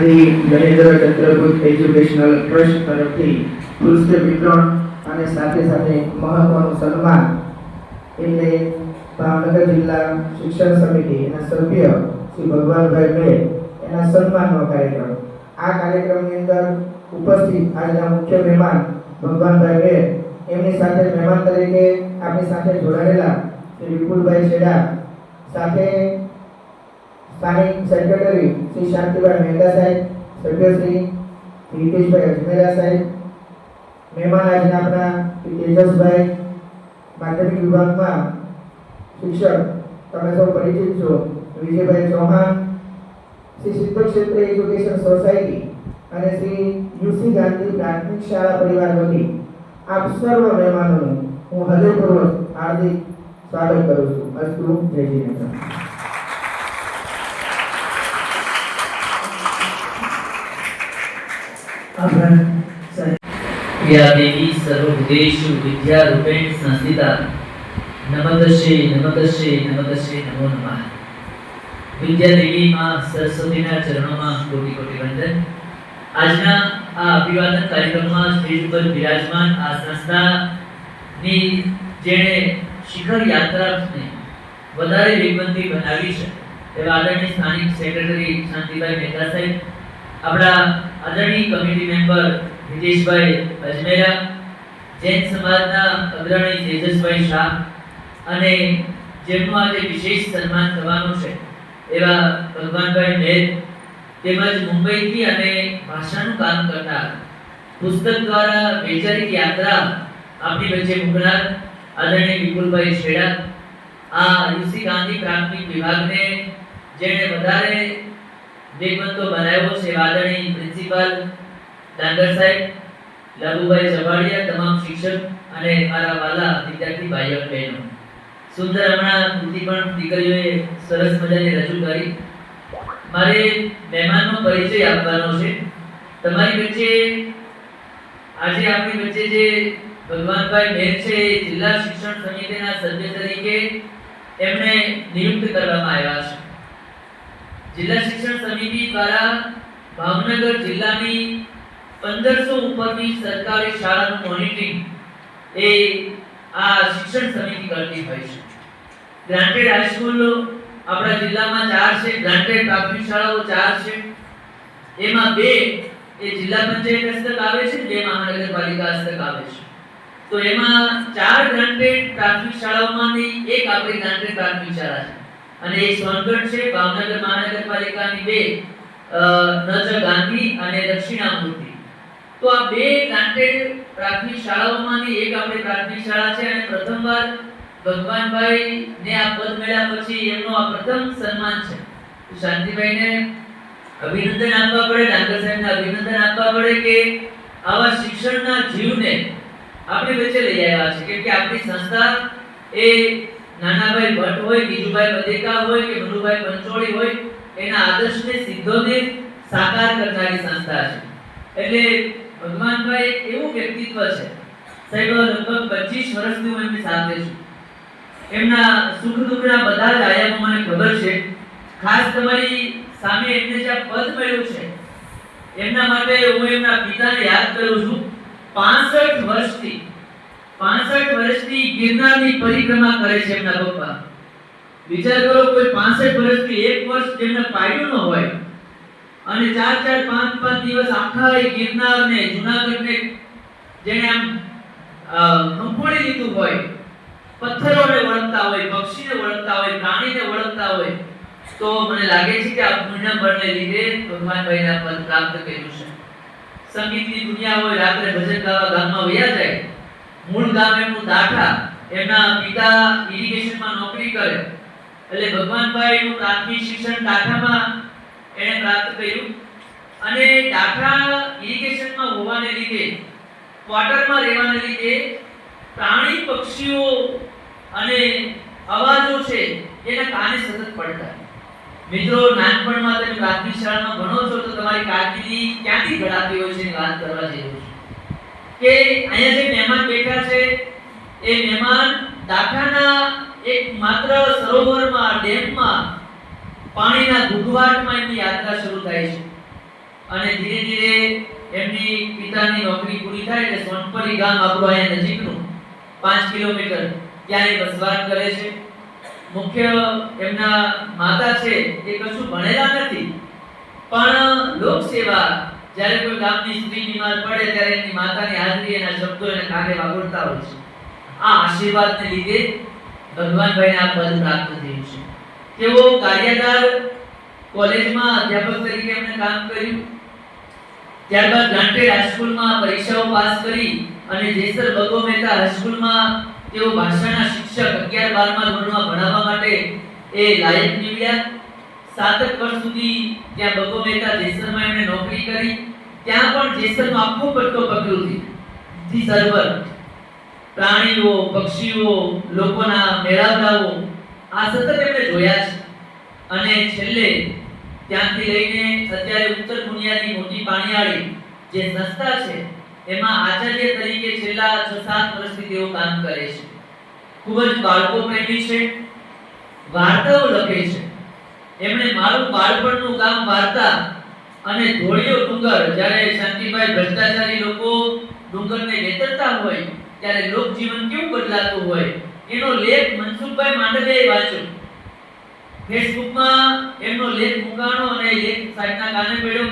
શ્રી નરેન્દ્ર ચંદ્રગુપ્ત એજ્યુકેશનલ ટ્રસ્ટ તરફથી પુરસ્કાર વિતરણ અને સાથે સાથે મહત્વનું સન્માન એટલે ભાવનગર જિલ્લા શિક્ષણ સમિતિ એના સભ્ય શ્રી ભગવાનભાઈ મેર એના સન્માનનો કાર્યક્રમ. આ કાર્યક્રમની અંદર ઉપસ્થિત આજના મુખ્ય મહેમાન ભગવાનભાઈ મેર, એમની સાથે મહેમાન તરીકે આપણી સાથે જોડાયેલા શ્રી વિપુલભાઈ છેડા, સાથે સ્થાનિક સેક્રેટરી શ્રી શાંતિભાઈ મહેતા સાહેબ, સભ્ય શ્રી હિતેશભાઈ અજમેરા સાહેબ, મહેમાન આજના આપણા તેજસભાઈ, માધ્યમિક વિભાગમાં શિક્ષક તમે સૌ પરિચિત છો વિજયભાઈ ચૌહાણ, શ્રી સિદ્ધ ક્ષેત્ર એજ્યુકેશન સોસાયટી અને શ્રી યુસી ગાંધી પ્રાથમિક શાળા પરિવાર વતી આપ સર્વ મહેમાનોનું હું હૃદયપૂર્વક હાર્દિક સ્વાગત કરું છું. અસ્તુ, જય જિનેન્દ્ર. या देवी सर्वभूतेषु विद्यारूपेण संस्थिता नमोस्तुते नमोस्तुते नमोस्तुते नमो नमः. विद्या देवी मां सरस्वतीના ચરણોમાં કોટી કોટી વંદન. આજના આ અભિવાદન કાર્યક્રમમાં સ્ટેજ પર બિરાજમાન આ સંસ્થાની જેણે શિખર યાત્રાને વધારે વેગવંતી બનાવી છે એવા આદરણીય સ્થાનિક સેક્રેટરી શાંતિભાઈ મહેતા સાહેબ, આપણા આદરણીય કમિટી મેમ્બર હિતેશભાઈ અજમેરા, જૈન સમાજના અગ્રણી તેજસભાઈ શાહ અને જેમનું આજે વિશેષ સન્માન થવાનું છે એવા ભગવાનભાઈ મેર, તેમજ મુંબઈથી અને ભાષાનું કામ કરતા પુસ્તક દ્વારા વૈચારિક યાત્રા આપણી વચ્ચે મૂકનાર આદરણીય વિપુલભાઈ છેડા, આ યુસી ગાંધી પ્રાથમિક વિભાગને જેણે વધારે વેગવંતો બનાવ્યો છે આદરણીય પ્રિન્સિપાલ ડાંગર સાહેબ, લાભુભાઈ જવાડિયા, તમામ શિક્ષક અને મારા વાલા વિદ્યાર્થી ભાઈઓ બહેનો. સુંદર હમણાં કૃતિ પણ દીકરીઓએ સરસ મજાની રજૂ કરી. મારે મહેમાનનો પરિચય આપવાનો છે તમારી વચ્ચે. આજે આપણી વચ્ચે જે ભગવાનભાઈ મેર છે જિલ્લા શિક્ષણ સમિતિના સભ્ય તરીકે એમને નિયુક્ત કરવામાં આવ્યા છે. જિલ્લા શિક્ષણ સમિતિ દ્વારા ભાવનગર જિલ્લાની 1500 ઉપરની સરકારી શાળાનું મોનિટરિંગ એ આ શિક્ષણ સમિતિ કરતી હોય છે. ગ્રાન્ટેડ હાઈસ્કૂલ આપણા જિલ્લામાં 4 છે, ગ્રાન્ટેડ પ્રાથમિક શાળાઓ 4 છે. એમાં 2 એ જિલ્લા પંચાયત હસ્તક આવે છે, 2 મહાનગરપાલિકા હસ્તક આવે છે. તો એમાં 4 ગ્રાન્ટેડ પ્રાથમિક શાળાઓમાંથી એક આપણી ગ્રાન્ટેડ પ્રાથમિક શાળા છે અને એક સોનગઢ છે. ભાવનગર મહાનગરપાલિકાની 2 નજ ગાંધી અને દક્ષિણામૂર્તિ. તો આ 2 ગ્રાન્ટેડ પ્રાથમિક શાળાઓમાંથી એક આપણી પ્રાથમિક શાળા છે અને પ્રથમવાર ભગવાનભાઈ ને આ પદ મળ્યા પછી એમનો આ પ્રથમ સન્માન છે. શાંતિભાઈને અભિનંદન આપવા પડે, ડાંગર સાહેબને અભિનંદન આપવા પડે કે આવા શિક્ષણના જીવને આપણી વચ્ચે લઈ આવ્યા છે. કેમ કે આપણી સંસ્થા એ નાનાભાઈ ભટ્ટ હોય, બીજુભાઈ બધેકા હોય કે મનુભાઈ પંચોળી હોય, એના આદર્શને સિદ્ધોને સાકાર કરનારી સંસ્થા છે. એટલે ભગવાનભાઈ એવું વ્યક્તિત્વ છે સાહેબ, લગભગ 25 વર્ષથી હું એમની સાથે છું. એમના સુખ દુઃખના બધા જ આયામો મને ખબર છે. ખાસ તમારી સામે એમને જે પદ મળ્યું છે એમના માટે હું એમના પિતાને યાદ કરું છું. 65 વર્ષથી ગિરનારની પરિક્રમા કરે છે એમના પપ્પા. વિચાર કરો, કોઈ 65 વર્ષથી એક વર્ષ જેમને પાડ્યું ન હોય અને 4-4, 5-5 દિવસ આખા ગિરનારને જૂનાગઢને જેને આમ નંખોડી લીધું હોય, પથ્થરોને વળગતા હોય, પક્ષીને વળગતા હોય, પ્રાણીને વળગતા હોય, તો મને લાગે છે કે આ પુણ્ય બળને લીધે ભગવાનભાઈના પદ પ્રાપ્ત કર્યું છે. સંગીતની દુનિયા હોય, રાત્રે ભજન ગાવા ગામમાં વયા જાય. મૂળ ગામ એમનું દાઠા, એમના પિતા ઇરિગેશનમાં નોકરી કરે એટલે ભગવાનભાઈનું પ્રાથમિક શિક્ષણ દાઠામાં એને પ્રાપ્ત કર્યું અને દાઠા ઇરિગેશનમાં હોવાને લીધે, ક્વાર્ટરમાં રહેવાને લીધે પ્રાણી પક્ષીઓ અને અવાજો છે એના કાને સતત પડતા. મિત્રો, નાનપણમાં તમે પ્રાથમિક શાળામાં ભણો છો તો તમારી કારકિર્દી ક્યાંથી ઘડાતી હોય છે એની વાત કરવા જેવું છે કે અહીંયા જે મહેમાન બેઠા છે એ મહેમાન દાઠાના એક માત્ર સરોવરમાં, ડેમમાં પાણીના ઘૂંઘવાટમાં એમની યાત્રા શરૂ થાય છે. અને ધીરે ધીરે એમની પિતાની નોકરી પૂરી થાય એટલે સોનપરી ગામ આપણું અહીંયા નજીકનું 5 કિલોમીટર ત્યાં એ વસવાટ કરે છે. મુખ્ય એમના માતા છે એ કશું ભણેલા નથી, પણ લોક સેવા જ્યારે કોઈ ગામની સ્ત્રી બીમાર પડે ત્યારે એની માતાની હાજરી એના શબ્દો એને કાને વાગોળતા હોય છે. આ આશીર્વાદને લીધે ભગવાનભાઈને આ પદ પ્રાપ્ત થયું છે. તેઓ કાર્યદાર કોલેજમાં અધ્યાપક તરીકે એમણે કામ કર્યું. ત્યારબાદ ગ્રાન્ટેડ હાઈસ્કૂલમાં પરીક્ષાઓ પાસ કરી અને જેસર બગો મહેતા હાઈસ્કૂલમાં તેઓ ભાષાના શિક્ષક 11-12મા ધોરણમાં ભણાવવા માટે એ લાયક નીવડ્યા. 7 વર્ષ સુધી ત્યાં બગો મહેતા જેસરમાં એમણે નોકરી કરી. ત્યાં પણ જેસરનો આખો પટ્ટો પ્રકૃતિ થી સર્વર પ્રાણીઓ, પક્ષીઓ, લોકોના મેળાવડાઓ આ સતત એમણે જોયા છે. અને છેલ્લે ત્યાંથી લઈને અત્યારે ઉત્તર બુનિયાદની મોટી પાણીયાળી જે સંસ્થા છે એમાં આચાર્ય તરીકે છેલ્લા 6-7 વર્ષથી તેઓ કામ કરે છે. ખૂબ જ બાળકો પ્રેમી છે, વાર્તાઓ લખે છે. એમણે મારું બાળપણનું ગામ વાર્તા અને ધોળિયો ડુંગર, જ્યારે શાંતિભાઈ ભ્રષ્ટાચારી લોકો ડુંગરને વેતરતા હોય ત્યારે લોકજીવન કેવું બદલાતું હોય એનો લેખ મનસુખભાઈ માંડલિયાએ વાંચ્યો. ફેસબુકમાં એમનો લેખ મૂકાણો અને લેખ સાહેબના કાને પડ્યો.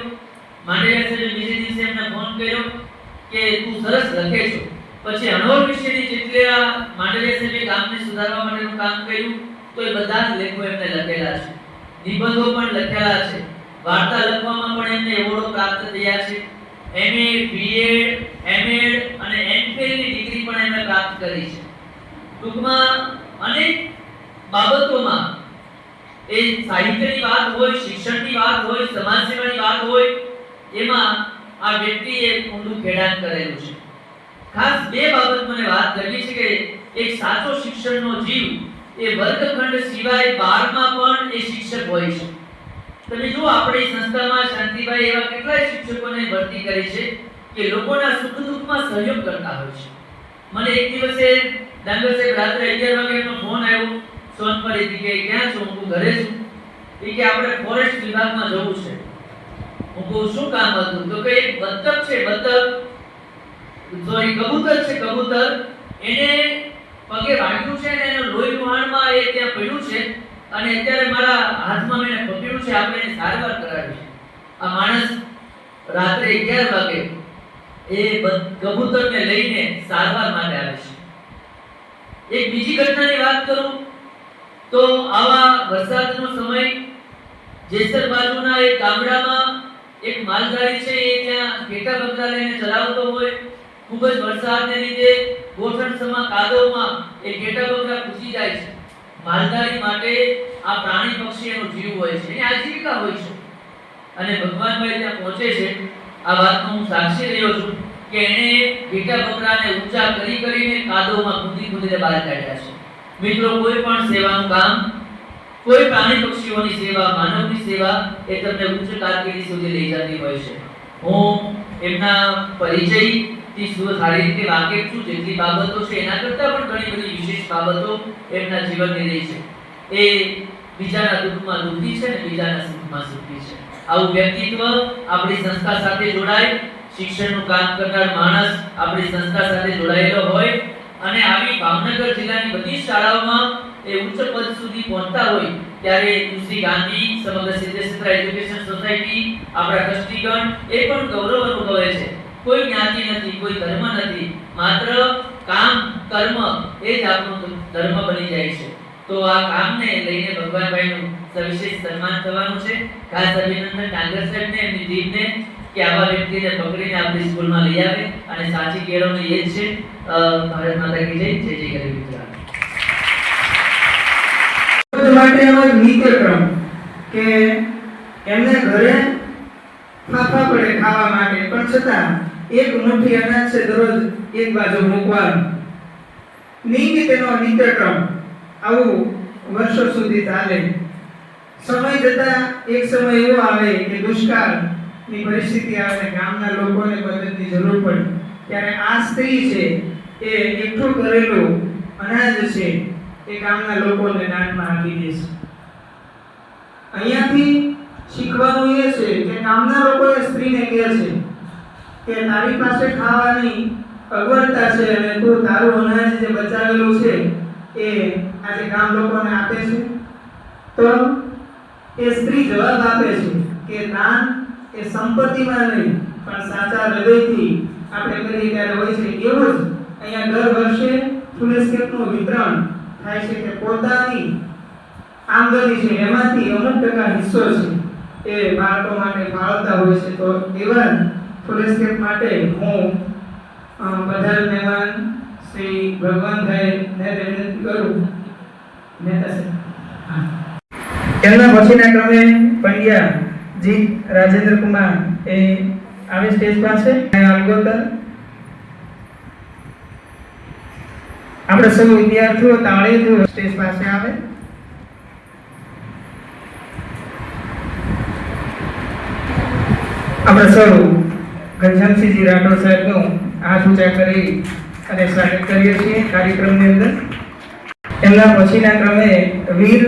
માંડલિયા સાહેબે બીજે દિવસે એમને ફોન કર્યો કે તું સરસ લખે છો. પછી અણવર વિશેની જેટલા માંડલિયા સાહેબે ગામને સુધારવા માટેનું કામ કર્યું તો એ બધા જ લેખો એમને લખેલા છે. નિબંધો પણ લખેલા છે. વાર્તા લખવામાં પણ એમને એવોર્ડો પ્રાપ્ત થયા છે. MA, BEd, MAd અને MPhil ની ડિગ્રી પણ એમણે પ્રાપ્ત કરી છે. ટૂંકમાં અનેક બાબતોમાં એ સાહિત્યની વાત હોય, શિક્ષણની વાત હોય, સમાજ સેવાની વાત હોય, એમાં આ વ્યક્તિએ ઊંડું ખેડાણ કરેલું છે. ખાસ બે બાબત મને વાત કરવી છે કે એક સાચો શિક્ષણનો જીવ એ વર્ગખંડ સિવાય 12માં પણ એ શિક્ષક હોય છે. તમે જો આપણી સંસ્થામાં શાંતિભાઈ એવા કેટલાય શિક્ષકોને ભરતી કરી છે કે લોકોના સુખ દુઃખમાં સહયોગ કરતા હોય છે. મને એક દિવસે ડાંગર સાહેબ રાત્રે 11 વાગે એનો ફોન આવ્યો સોનપરીથી કે ક્યાં છો? હું ઘરે છું. એ કે આપણે ફોરેસ્ટ વિભાગમાં જવું છે. હું કહું શું કામ હતું? તો કે એક બતક છે, કબૂતર છે, કબૂતર એને પગે વાગ્યું છે ને એનો લોહી લુહાણમાં એ ત્યાં પડ્યું છે અને અત્યારે મારા હાથમાં મેં પકડ્યું છે, આપણે એની સારવાર કરાવી છે. આ માણસ રાત્રે 11 વાગે એ કબૂતરને લઈને સારવાર માટે આવે છે. એક બીજી ઘટનાની વાત કરું તો આવા વરસાદનો સમય જેસર બાજુના એક ગામડામાં એક માલધારી છે, એ ત્યાં ઘેટા બકરા લઈને ચલાવતો હોય. ખૂબ જ વરસાદને લીધે ગોઠણસમાં કાદવમાં એ ઘેટા બકરા ઘૂસી જાય છે. માલધારી માટે આ પ્રાણી પક્ષીનો જીવ હોય છે, એની આજીવિકા હોય છે. અને ભગવાનભાઈ ત્યાં પહોંચે છે. આ વાતનો હું સાક્ષી રહ્યો છું કે એણે ઘેટા બકરાને ઊંચા કરીને કાદવમાં કૂદીને બહાર કાઢ્યા છે. મિત્રો, કોઈ પણ સેવાનું કામ, કોઈ પ્રાણી પક્ષીઓની સેવા, માનવની સેવા એ તમને ઉચ્ચ કારકિર્દી સુધી લઈ જતી હોય છે. હું એમના પરિચયથી સારી રીતે વાકેફ છું. જેટલી બાબતો છે એના કરતાં પણ ઘણી બધી વિશેષ બાબતો એમના જીવનની રહી છે. એ બીજાના દુઃખમાં દુઃખી છે અને બીજાના સુખમાં સુખી છે. આવું વ્યક્તિત્વ આપણી સંસ્થા સાથે જોડાય, શિક્ષણનું કામ કરનાર માણસ આપણી સંસ્થા સાથે જોડાયેલો હોય અને આવી ભાવનગર જિલ્લાની બધી શાળાઓમાં એ ઉચ્ચ પદ સુધી પહોંચતા હોય ત્યારે શ્રી ગાંધી સમગ્ર સિદ્ધેશ્વર એજ્યુકેશન સોસાયટી, આપણા ટ્રસ્ટીગણ એ પણ ગૌરવ અનુભવે છે. કોઈ જ્ઞાતિ નથી, કોઈ ધર્મ નથી, માત્ર કામ, કર્મ એ જ આપણું ધર્મ બની જાય છે. તો આ કામને લઈને ભગવાનભાઈનું સવિશેષ સન્માન થવાનું છે. ખાસ અભિનંદન ડાંગર સાહેબને, એમની ટીમને કે આવા વ્યક્તિને પકડીને આપણી સ્કૂલમાં લઈ આવે અને સાચી કેળવણી એ જ છે. ભારત માતા કી જય. જય જય ગરીબ ગુજરાત. માટે એનો એક નિત્યક્રમ કે એમને ઘરે ફાફા પડે ખાવા માટે, પણ છતાં એક મુઠ્ઠી અનાજ છે દરરોજ એક બાજુ મૂકવાનું નિયમિત એનો નિત્યક્રમ આવું વર્ષો સુધી ચાલે. સમય જતા એક સમય એવો આવે કે દુષ્કાળની પરિસ્થિતિ આવે, ગામના લોકોને મદદની જરૂર પડે, ત્યારે આ સ્ત્રી છે એ એકઠું કરેલું અનાજ છે એ ગામના લોકોને દાનમાં આપી દે છે. અહીંયાથી શીખવાનું એ છે કે ગામના લોકોએ સ્ત્રીને કહે છે કે તારી પાસે ખાવાની અગવડતા છે અને તું તારું અનાજ જે બચાવેલું છે એ આજે ગામ લોકોને આપે છે. તો એ સ્ત્રી જવાબ આપે છે કે દાન એ સંપત્તિમાં નહીં પણ સાચા હૃદયથી આપણે કરીએ ત્યારે હોય છે. એવું જ અહીંયા દર વર્ષે ફૂલેસ્કેપનું વિતરણ થાય છે કે પોતાની આમદની છે એમાંથી અમુક ટકા હિસ્સો છે એ બાળકો માટે ફાળવતા હોય છે. તો એવા ફૂલેસ્કેપ માટે હું બધા મહેમાન શ્રી ભગવાનભાઈને વિનંતી કરું. એમના પછીના ક્રમે પંડ્યા જી રાજેન્દ્ર કુમાર એ આવે સ્ટેજ પાસે. અલગોતર આપણે સૌ વિદ્યાર્થીઓ તાળીથી સ્ટેજ પાસે આવે. આપણે સૌ ઘનશ્યામસિંહજી રાઠોડ સાહેબનું હાથ ઊંચા કરી અને સ્વાગત કરીએ છીએ કાર્યક્રમની અંદર. એમના પછીના ક્રમે વીર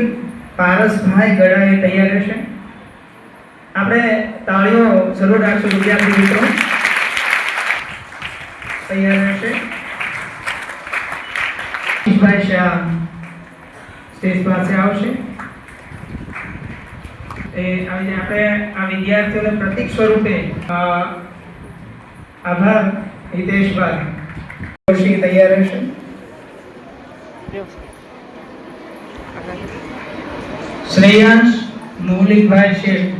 પારસભાઈ ગડાએ તૈયાર રહેશે. આપણે તાળીઓ જરૂર રાખશું વિદ્યાર્થી મિત્રો. તૈયાર રહેશે. ભાઈ શાહ સ્ટેજ પાસે આવશે. આપણે આ વિદ્યાર્થીઓને પ્રતીક સ્વરૂપે આભાર હિતેશભાઈ તૈયાર રહેશે. શ્રેયાંશ મૌલિકભાઈ શેઠ.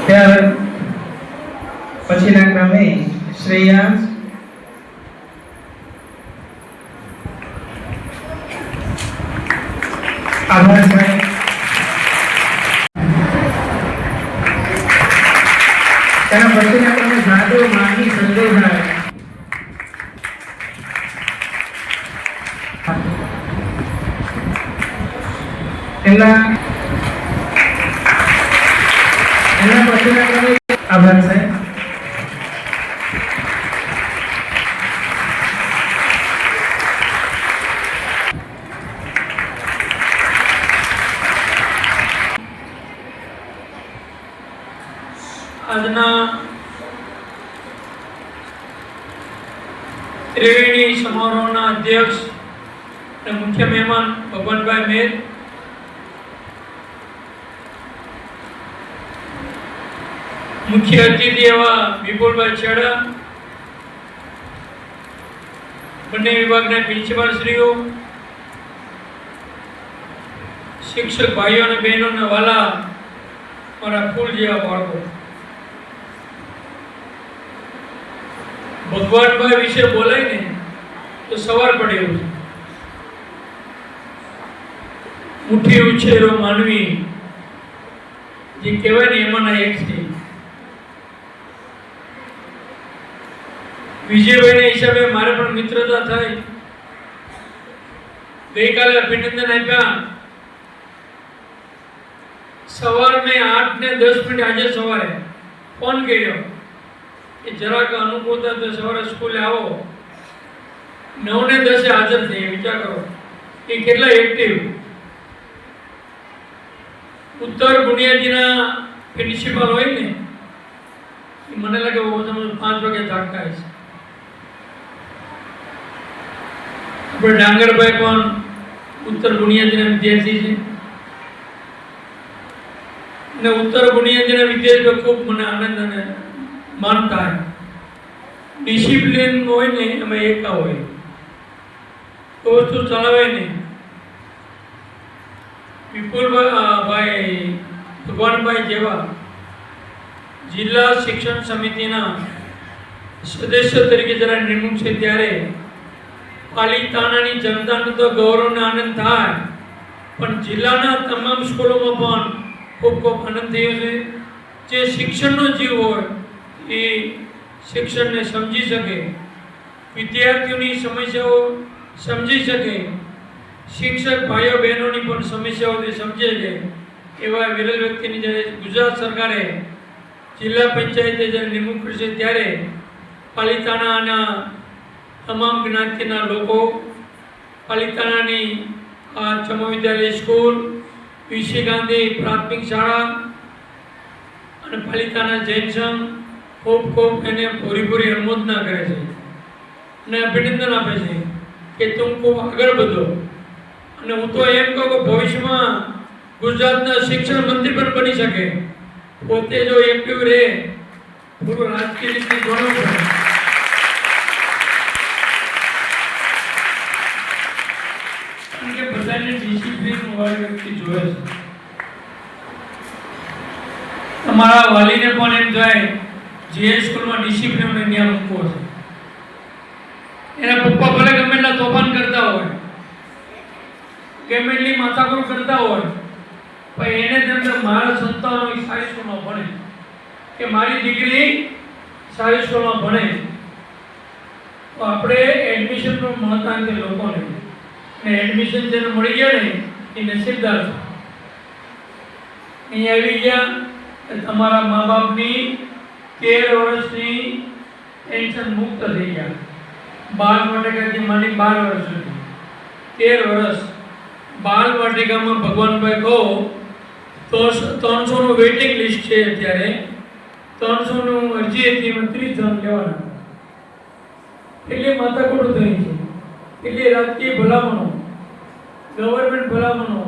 ત્યાર પછીના ક્રમે શ્રેયાંશ આભારભાઈ. તેના પછીના ક્રમે જાદવ માહી સંજયભાઈ. એમના પછીના ક્રમે આભાર સાહેબ. આજના ત્રિવેણી સમારોહના અધ્યક્ષ અને મુખ્ય મહેમાન ભગવાનભાઈ મેર, મુખ્ય અતિથિ એવા વિપુલભાઈ છેડા, બંને વિભાગના પ્રિન્સિપાલ શ્રીઓ, શિક્ષક ભાઈઓ અને બહેનોના વાલા મારા ફૂલ જેવા બાળકો, ભગવાનભાઈ વિશે બોલાય ને તો સવાર પડે એવું છે. મુઠ્ઠી ઉછેરો માનવી જે કહેવાય ને એમાંના એક છે. વિજયભાઈના હિસાબે મારે પણ મિત્રતા થઈ. ગઈકાલે અભિનંદન આપ્યા. સવાર મેં 8 ને 10 મિનિટ આજે સવારે ફોન કર્યો કે જરાક અનુકૂળતા તો સવારે સ્કૂલે આવો. 9 ને 10 હાજર થઈ. વિચાર કરો એ કેટલા એક્ટિવ. ઉત્તર બુનિયાદીના પ્રિન્સિપાલ હોય ને મને લાગે 5 વાગે જાગતા હશે. આપણે ડાંગરભાઈ પણ ઉત્તર બુનિયાદીના વિદ્યાર્થી છે અને ઉત્તર બુનિયાદીના વિદ્યાર્થીઓ ખૂબ મને આનંદ અને માન થાય. ડિસિપ્લિન હોય ને અમે એકતા હોય તો વસ્તુ ચલાવે નહીં. વિપુલભાઈ ભગવાનભાઈ જેવા જિલ્લા શિક્ષણ સમિતિના સદસ્ય તરીકે જ્યારે નિમણૂક છે ત્યારે પાલિતાણાની જનતાનો તો ગૌરવનો આનંદ થાય, પણ જિલ્લાના તમામ સ્કૂલોમાં પણ ખૂબ ખૂબ આનંદ થયો છે. જે શિક્ષણનો જીવ હોય એ શિક્ષણને સમજી શકે, વિદ્યાર્થીઓની સમસ્યાઓ સમજી શકે, શિક્ષક ભાઈઓ બહેનોની પણ સમસ્યાઓ તે સમજે છે એવા વિરલ વ્યક્તિની જ્યારે ગુજરાત સરકારે જિલ્લા પંચાયતે જ્યારે નિમણૂક કરશે ત્યારે પાલિતાણાના તમામ જ્ઞાતિના લોકો, પાલિતાણાની આ ચમો વિદ્યાલય સ્કૂલ, વીસી ગાંધી પ્રાથમિક શાળા અને પાલિતાણા જૈન સંઘ ખૂબ ખૂબ એને પૂરી અનુમોદના કરે છે અને અભિનંદન આપે છે કે તું ખૂબ આગળ વધો. અને હું તો એમ કહું કે ભવિષ્યમાં ગુજરાતના શિક્ષણ મંત્રી પણ બની શકે, પોતે જો એક્ટિવ રહે, પૂરું રાજકીય રીતે જોડવું પડે. કારણ કે બધાને ડિસિપ્લિન વાળી વ્યક્તિ જોવે છે. તમારા વાલીને પણ એમ થાય જે સ્કૂલમાં ડિસિપ્લિન નિયમ મૂકવો છે. એના પપ્પા ભલે ગમે એટલા તોફાન કરતા હોય, ગમે એટલી માથાકૂટ કરતા હોય, પણ એને તેમ મારા સંતાનો સારી સ્કૂલમાં ભણે કે મારી દીકરી સારી સ્કૂલમાં ભણે, તો આપણે એડમિશન પણ મળતા નથી લોકોને. ને એડમિશન જેને મળી ગયા ને એ નસીબદાર છે. અહીં આવી ગયા તમારા મા બાપની 13 વર્ષની ટેન્શન મુક્ત થઈ ગયા. 12 વાટિકાથી માંડી 12 વર્ષ સુધી 13 વર્ષ. બાલ વાટિકામાં ભગવાનભાઈ કહો તો 300 નું વેઇટિંગ લિસ્ટ છે અત્યારે. 300 નું અરજી હતી, 30 જણ લેવાના. એટલે માથાકૂટ થઈ છે, એટલે રાજકીય ભલામણો, ગવર્મેન્ટ ભલામણો,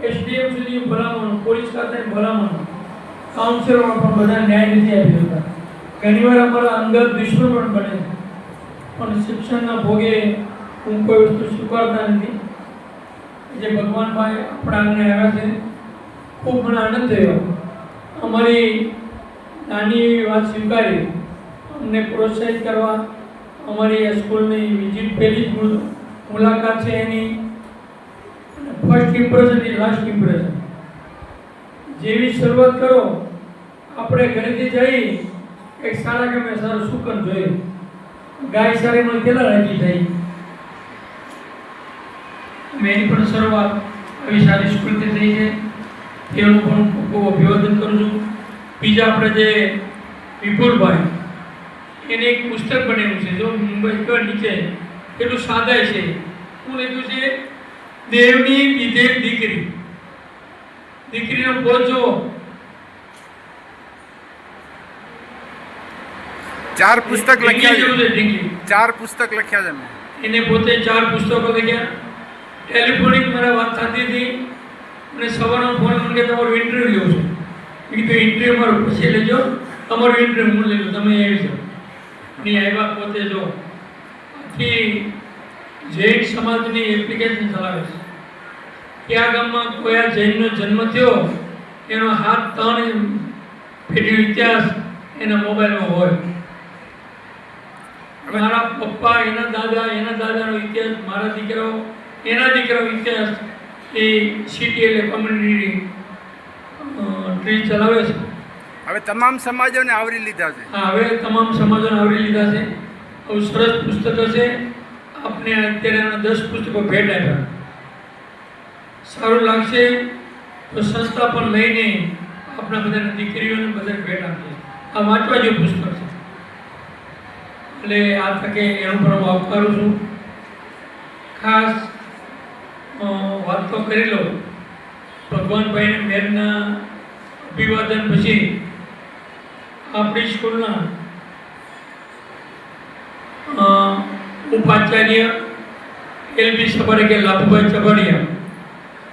એસડીએમ સુધી ભલામણો, પોલીસ ખાતાની ભલામણો, કાઉન્સિલરો પણ બધા ન્યાય નથી આપી શકતા. ઘણીવાર અમારા અંગત દુશ્મન પણ બને છે, પણ શિક્ષણના ભોગે હું કોઈ વસ્તુ સ્વીકારતા નથી. જે ભગવાનભાઈ આપણા આંગણે આવ્યા છે, ખૂબ મને આનંદ થયો. અમારી નાની એવી વાત સ્વીકારી, અમને પ્રોત્સાહિત કરવા. અમારી સ્કૂલની વિઝિટ પહેલી જ મુલાકાત છે એની. First impression is last impression. જેવી શરૂઆત કરો, આપણે ઘરેથી જઈ એક સારા ગમે સારું સુકન જોઈએ. ગાય સારી મને કેટલા રાજી થઈ. મેં પણ શરૂઆત આવી સારી સ્કૂલથી થઈ છે, તેનું પણ ખૂબ અભિવાદન કરું છું. બીજા આપણે જે વિપુલભાઈ, એને એક પુસ્તક બનાવ્યું છે, જો મુંબઈ કર નીચે એટલું સાદાય છે. શું લખ્યું છે? દેવની દીધેલ દીકરી. દીકરીનો પોચો 4 પુસ્તક લખ્યા છે. 4 પુસ્તક લખ્યા છે મેં. એને પોતે 4 પુસ્તકો લખ્યા. ટેલિફોનિક મારા વાત થતી હતી અને સવારનો ફોન મને કે તમારું ઇન્ટરવ્યૂ લેવું છે. મેં કીધું ઇન્ટરવ્યૂ મારું પછી લેજો, તમારું ઇન્ટરવ્યૂ હું લઈ લઉં, તમે આવી જાઓ. અને આવ્યા પોતે જો આખી જૈન સમાજની એપ્લિકેશન ચલાવે છે. કયા ગામમાં કયા જૈનનો જન્મ થયો એનો હાથ 3 પેઢીનો ઇતિહાસ એના મોબાઈલમાં હોય. મારા પપ્પા, એના દાદાનો ઇતિહાસ, મારા દીકરાઓ, એના દીકરાઓ ઇતિહાસ એ CTL કોમ્યુનિટી ટ્રી ચલાવે છે. હવે તમામ સમાજોને આવરી લીધા છે. હા, હવે તમામ સમાજોને આવરી લીધા છે. બહુ સરસ પુસ્તકો છે. આપને અત્યારે એના 10 પુસ્તકો ભેટ આપ્યા. સારું લાગશે તો સંસ્થા પણ લઈને આપણા બધાને દીકરીઓને બધાને ભેટ આપીએ. આ વાંચવા જેવું પુસ્તક છે. એટલે આ તકે એનો પણ હું આવકારું છું. ખાસ વાત તો કરી લો, ભગવાનભાઈને મેરના અભિવાદન પછી આપણી સ્કૂલના ઉપાચાર્ય LB સભારે કે લાભુભાઈ ચબાડિયા,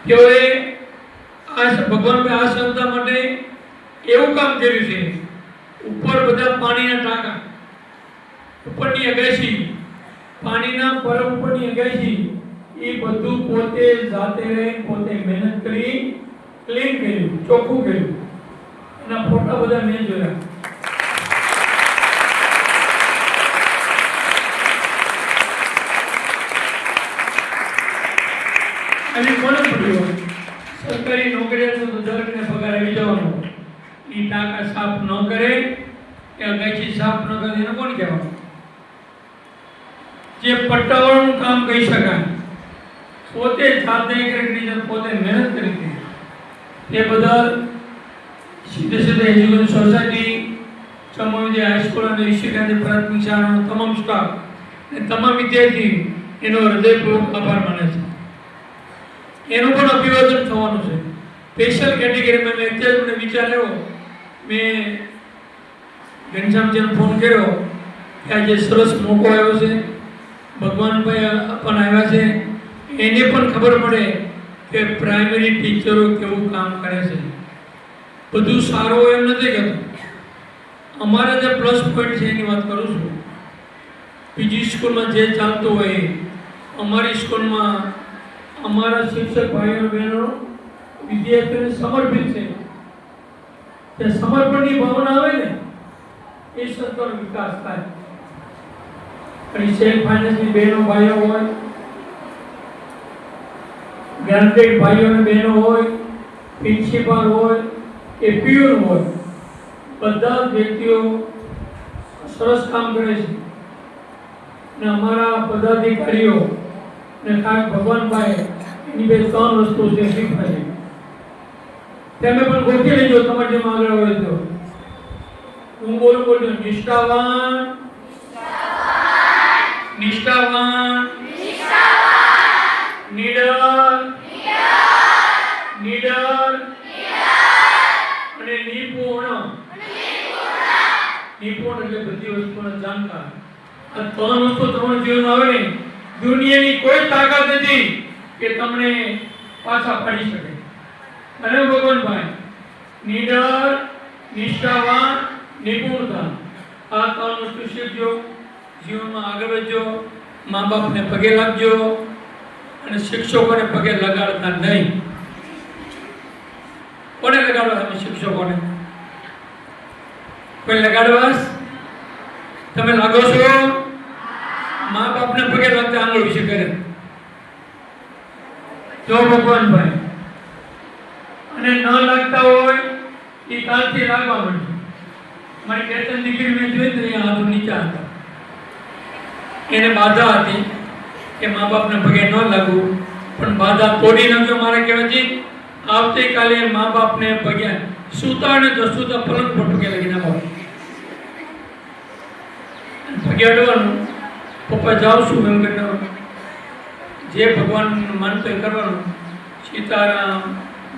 તેઓએ આ ભગવાનભાઈ આ સંસ્થા માટે એવું કામ કર્યું છે. ઉપર બધા પાણીના ટાંકા, ઉપરની અગાશી, પાણીના પર ઉપરની અગાશી, એ બધું પોતે જાતે રહી, પોતે મહેનત કરી ક્લીન કર્યું, ચોખ્ખું કર્યું. એના ફોટા બધા મેં જોયા. અને કોને પડ્યું? સરકારી નોકરીઓ તો દરેકને પગાર આવી જવાનો. એ ટાંકા સાફ ન કરે કે અગાશી સાફ ન કરે એને કોણ કહેવાનું? જે પટ્ટાવાળાનું કામ કહી શકાય, પોતે જાતે કરી પોતે મહેનત કરી હતી, એ બદલ સીધે સીધે એજ્યુકેશન સોસાયટી, ચમોલી હાઈસ્કૂલ અને ઈશ્વરી પ્રાથમિક શાળાનો તમામ સ્ટાફ અને તમામ વિદ્યાર્થી એનો હૃદયપૂર્વક આભાર માને છે. એનું પણ અભિવાદન થવાનું છે. સ્પેશિયલ કેટેગરીમાં મેં અત્યારે મને વિચાર આવ્યો, મેં ઘનશ્યામજીને ફોન કર્યો કે આજે સરસ મોકો આવ્યો છે, ભગવાનભાઈ પણ આવ્યા છે, એને પણ ખબર પડે કે પ્રાઇમરી ટીચરો કેવું કામ કરે છે. બધું સારું હોય એમ નથી કહેતું, અમારા જે પ્લસ પોઈન્ટ છે એની વાત કરું છું. બીજી સ્કૂલમાં જે ચાલતું હોય અમારી સ્કૂલમાં અમારા શિક્ષક ભાઈઓ બહેનો વિદ્યાર્થીઓને સમર્પિત છે. તે સમર્પણની ભાવના આવે ને એ સંસ્થાનો વિકાસ થાય. અને સેલ્ફ ફાઇનાન્સની બહેનો ભાઈઓ હોય, ગ્રાન્ટેડ ભાઈઓ અને બહેનો હોય, પ્રિન્સિપાલ હોય કે પીઓન હોય, બધા જ વ્યક્તિઓ સરસ કામ કરે છે. ને અમારા પદાધિકારીઓ ને ખાસ ભગવાનભાઈ એની બે 3 વસ્તુ છે શીખવાય. તમે પણ ગોઠવી લેજો તમારે જેમ આગળ હોય તો. હું બોલું નિષ્ઠાવાન, નિષ્ઠાવાન, નીડર, નીડર અને નિપુણ. નિપુણ એટલે બધી વસ્તુના જાણકાર. આ 3 વસ્તુ તમારા જીવનમાં આવે ને, દુનિયાની કોઈ તાકાત નથી કે તમને પાછા પાડી શકે. અને ભગવાનભાઈ નીડર, નિષ્ઠાવાન, નિપુણતા, આ 3 વસ્તુ શીખજો, જીવનમાં આગળ વધજો, મા બાપને પગે લાગજો અને શિક્ષકોને પગે લગાડતા નહીં. કોને લગાડવા? તમે શિક્ષકોને. કોઈ લગાડવા? તમે લાગો છો? મા બાપને પગે લાગતા આંગળ વિશે કરે. જો ભગવાનભાઈ અને ન લાગતા હોય એ કાલથી લાગવા માંડે. મારી કેતન દીકરી મેં જોઈ તો અહીંયા હાથ નીચા હતા. એને બાધા હતી કે મા બાપને પગે ન લાગવું, પણ બાધા તોડી નાખ્યો. મારા કહેવાથી આવતીકાલે મા બાપને પગે સૂતા ને તો સૂતા પલંગ પર પગે લાગી નાખો. પગે અડવાનું, પપ્પા જાઉં છું એમ કરવાનું, જે ભગવાન માનતો એ કરવાનું. સીતારામ,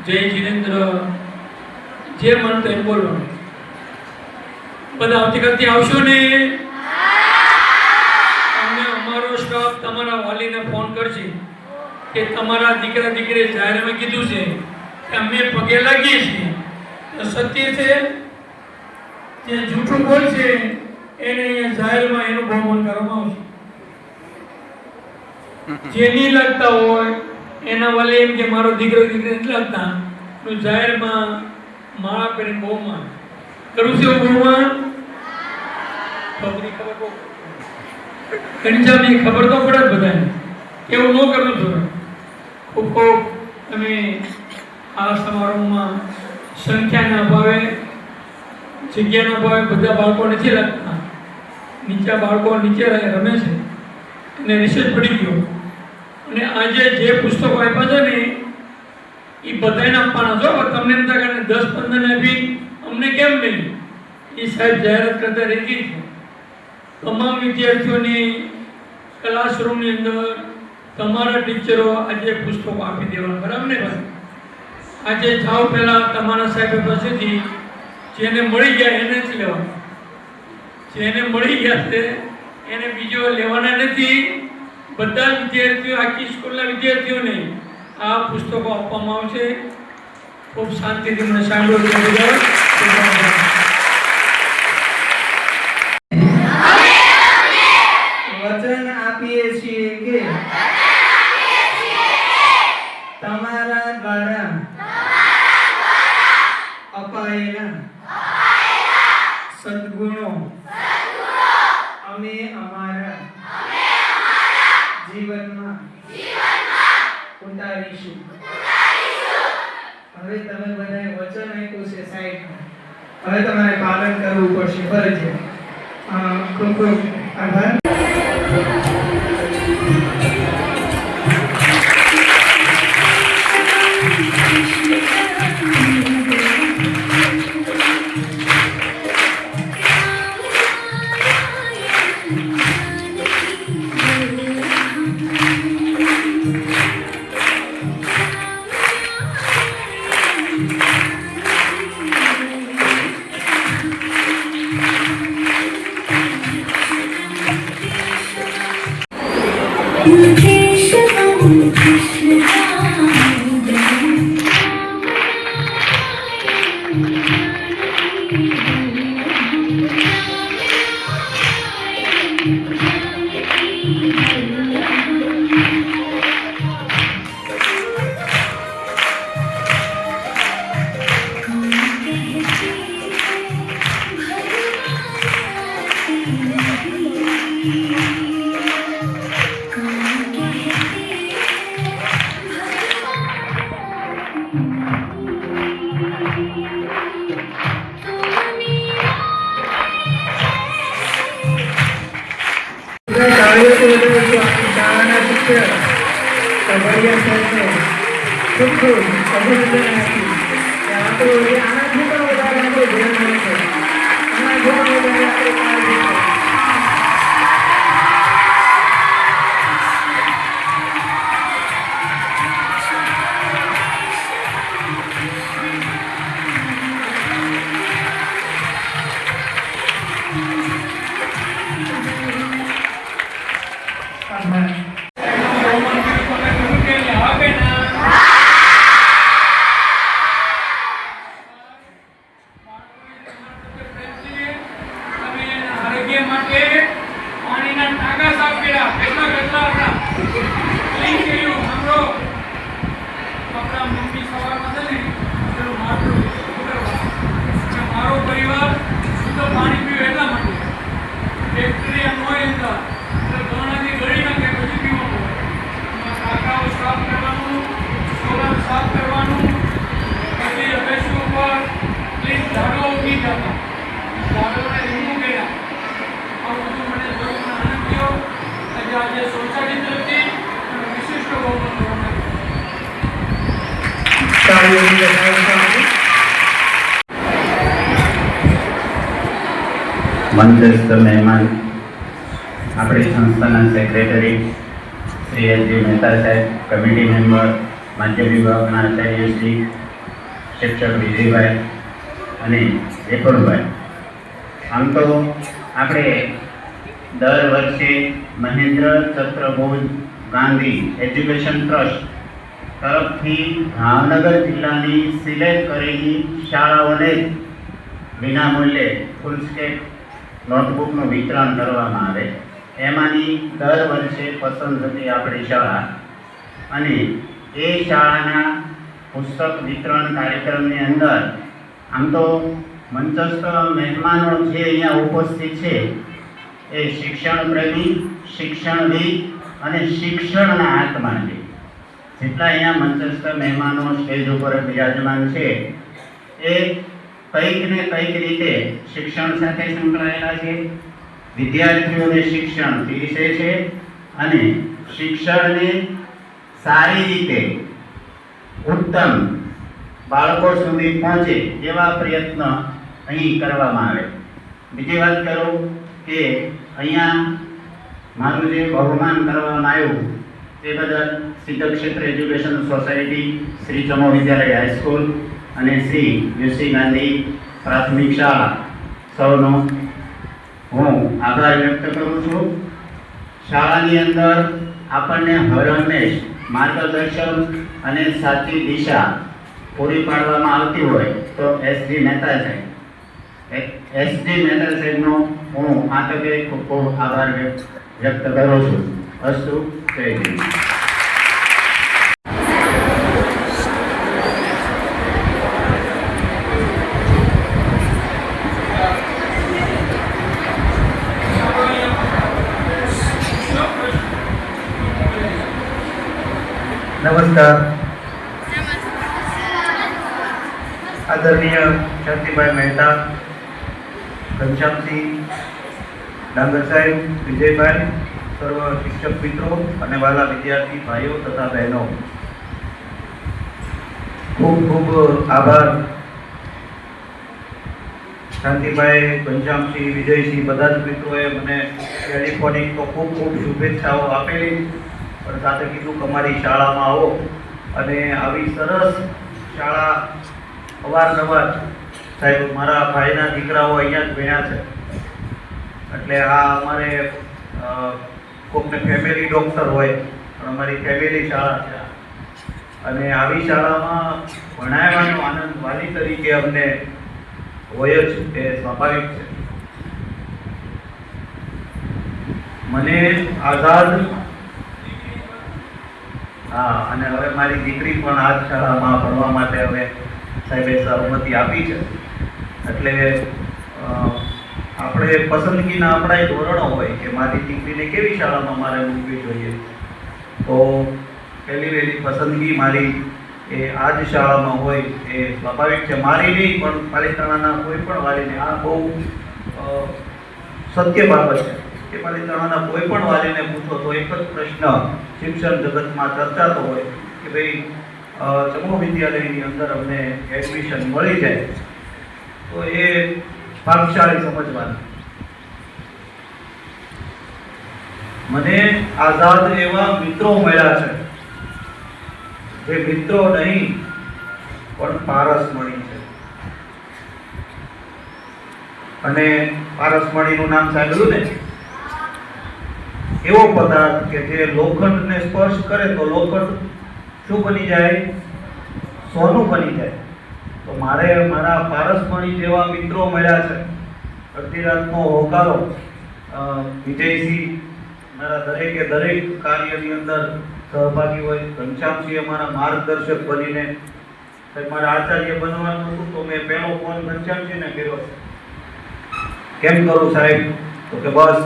જય જીનેન્દ્ર, જે માનતો એમ બોલવાનું. બધા આવતીકાલથી આવશો ને? અમને અમારો સ્ટાફ તમારા વાલીને ફોન કરશે કે તમારા દીકરા દીકરીએ જાહેરમાં કીધું છે કે અમે પગે લાગીએ છીએ. તો સત્ય છે? જે જૂઠું બોલશે એને અહીંયા જાહેરમાં એનું બહુમાન કરવામાં આવશે. જે નહીં લાગતા હોય એના વાલે એમ કે મારો દીકરો દીકરી નથી લાગતા, તો જાહેરમાં માળા કરીને બહુમાન કરું છે. એવું બહુમાન ખબર ખબર તો પડે બધાને, એવું ન કરવું જોઈએ. ખૂબ ખૂબ તમે આ સમારોહમાં સંખ્યાના અભાવે, જગ્યાના અભાવે બધા બાળકો નથી લાગતા. નીચા બાળકો નીચે રમે છે અને રિસર્ચ પડી ગયો. અને આજે જે પુસ્તકો આપ્યા છે ને એ બધાને આપવાના. જો તમને એમ થાય કે 10-15 ને આપી અમને કેમ નહીં, એ સાહેબ જાહેરાત કરતા રહી ગઈ છે. તમામ વિદ્યાર્થીઓની ક્લાસરૂમની અંદર તમારા ટીચરો આજે પુસ્તકો આપી દેવાના. બરાબર ને ભાઈ? આજે જાઓ પહેલાં તમારા સાહેબ પાસેથી જેને મળી ગયા એને જ લેવાના. જેને મળી ગયા છે એને બીજો લેવાના નથી. બધા વિદ્યાર્થીઓ, આખી સ્કૂલના વિદ્યાર્થીઓને આ પુસ્તકો આપવામાં આવશે. ખૂબ શાંતિથી મને સાંભળો. વચન આપીએ છીએ કે તમારા દ્વારા અપાયેલા સદગુણો અમે અમારા જીવનમાં ઉતારીશું. હવે તમે બધાએ વચન આપ્યું છે સાહેબ, હવે તમારે પાલન કરવું પડશે ફરજિયાત. ખૂબ ખૂબ આભાર. શાળાના શિક્ષક સભ્યા સરને ખૂબ ખૂબ અભિનંદન આપી કે આપણું આનાથી પણ વધારે આપણે ધ્યાન રાખે આનાથી પણ વધારે આપણે કાળજી રાખે. આરોગ્ય માટે પાણીના ટાંકા સાફ કર્યા, કેટલા હતા ક્લીન કર્યું. સાંભળો, આપણા મમ્મી સવારમાં છે ને પેલું માટલું કે મારો પરિવાર શુદ્ધ પાણી પીવે એટલા માટે બેક્ટેરિયા ન હોય એટલે ગણાથી ગળી નાખે પછી પીવાનું હોય. ટાંકાઓ સાફ કરવાનું, સોલર સાફ કરવાનું, પછી રમેશ ઉપર ક્લીન ઝાડો ઉગી જતા, ઝાડોને રિમૂવ કર્યા. આ બધું મને જોઈને આનંદ થયો. આજે સોસાયટી તરફથી વિશિષ્ટ બહુમત કરવામાં મંચસ્થ મહેમાન આપણી સંસ્થાના સેક્રેટરી શ્રી એસ.જી. મહેતા સાહેબ, કમિટી મેમ્બર, માધ્યમ વિભાગના આચાર્ય શ્રી શિક્ષક વિજયભાઈ અને એપણભાઈ. આમ તો આપણે દર વર્ષે મહેન્દ્ર ચંદ્રબોઝ ગાંધી એજ્યુકેશન ટ્રસ્ટ તરફથી ભાવનગર જિલ્લાની સિલેક્ટ કરેલી શાળાઓને વિનામૂલ્યે ફૂલ સ્કેપ નોટબુકનું વિતરણ કરવામાં આવે. એમાંની દર વર્ષે પસંદ થતી આપણી શાળા અને એ શાળાના પુસ્તક વિતરણ કાર્યક્રમની અંદર આમ તો મંચસ્થ મહેમાનો જે અહીંયા ઉપસ્થિત છે એ શિક્ષણ પ્રેમી, શિક્ષણવિદ અને શિક્ષણના આત્મા છે. જેટલા અહીંયા મંચસ્થ મહેમાનો સ્ટેજ ઉપર બિરાજમાન છે એ કંઈક ને કંઈક રીતે શિક્ષણ સાથે સંકળાયેલા છે, વિદ્યાર્થીઓને શિક્ષણ પીરસે છે અને શિક્ષણને સારી રીતે ઉત્તમ બાળકો સુધી પહોંચે એવા પ્રયત્ન અહીં કરવામાં આવે. બીજી વાત કરું કે અહીંયા મારું જે બહુમાન કરવામાં આવ્યું તે બદલ સિદ્ધ ક્ષેત્ર education society, Shri ચમો Vidyalaya high school અને શ્રી યુસી ગાંધી પ્રાથમિક શાળા સૌનો હું આભાર વ્યક્ત કરું છું. શાળાની અંદર આપણને હરહંમેશ માર્ગદર્શન અને સાચી દિશા પૂરી પાડવામાં આવતી હોય તો એસ.જી. મહેતા સાહેબનો હું આ તકે ખૂબ ખૂબ આભાર વ્યક્ત કરું છું. અસ્તુ, જય હિન્દ. નમસ્કાર. આદરણીય શાંતિભાઈ મહેતા, ઘનશ્યામસિંહ ડાંગર સાહેબ, વિજયભાઈ, સર્વ શિક્ષક મિત્રો અને વાલા વિદ્યાર્થી ભાઈઓ તથા બહેનો, ખૂબ ખૂબ આભાર. શાંતિભાઈ, ઘનશ્યામસિંહ, વિજયસિંહ બધા જ મિત્રોએ મને ટેલિફોનિક તો ખૂબ ખૂબ શુભેચ્છાઓ આપેલી, પણ સાથે કીધું કે અમારી શાળામાં આવો અને આવી સરસ શાળા અવારનવાર સાહેબ મારા ભાઈના દીકરાઓ અહીંયા જ ભણ્યા છે એટલે આ અમારે કોકને ફેમિલી ડૉક્ટર હોય, પણ અમારી ફેમિલી શાળા છે અને આવી શાળામાં ભણાવવાનો આનંદ વાલી તરીકે અમને હોય જ, એ સ્વાભાવિક છે. મને આઝાદ, હા, અને હવે મારી દીકરી પણ આ જ શાળામાં ભણવા માટે હવે સાહેબે સહમતિ આપી છે. એટલે આપણે પસંદગીના આપણા ધોરણો હોય કે મારી દીકરીને કેવી શાળામાં મારે મૂકવી જોઈએ, તો પહેલી વહેલી પસંદગી મારી એ આ જ શાળામાં હોય એ સ્વાભાવિક છે. મારી નહીં પણ પાલિતાણાના કોઈ પણ વાલીને આ બહુ સત્ય બાબત છે કે પાલિતાણાના કોઈ પણ વાલીને પૂછો તો એક જ પ્રશ્ન શિક્ષણ જગતમાં ચર્ચાતો હોય કે ભાઈ સમૂહ વિદ્યાલયની અંદર અમને એડમિશન મળી જાય તો એ ભાગશાળી સમજવાનું. મને આઝાદ એવા મિત્રો મળ્યા છે જે મિત્રો નહીં પણ પારસમણી છે. અને પારસમણીનું નામ સાંભળ્યું ને? એવો પદાર્થ કે જે લોખંડને સ્પર્શ કરે તો લોખંડ શું બની જાય? સોનું બની જાય. તો મારે મારા પારસમણી જેવા મિત્રો મળ્યા છે. અડધી રાતનો હોકારો વિજયસિંહ મારા દરેકે દરેક કાર્યની અંદર સહભાગી હોય. ઘનશ્યામસિંહ અમારા માર્ગદર્શક બનીને, મારા આચાર્ય બનવાનું હતું તો મેં પહેલો ફોન ઘનશ્યામસિંહને કર્યો, કેમ કરું સાહેબ? તો કે બસ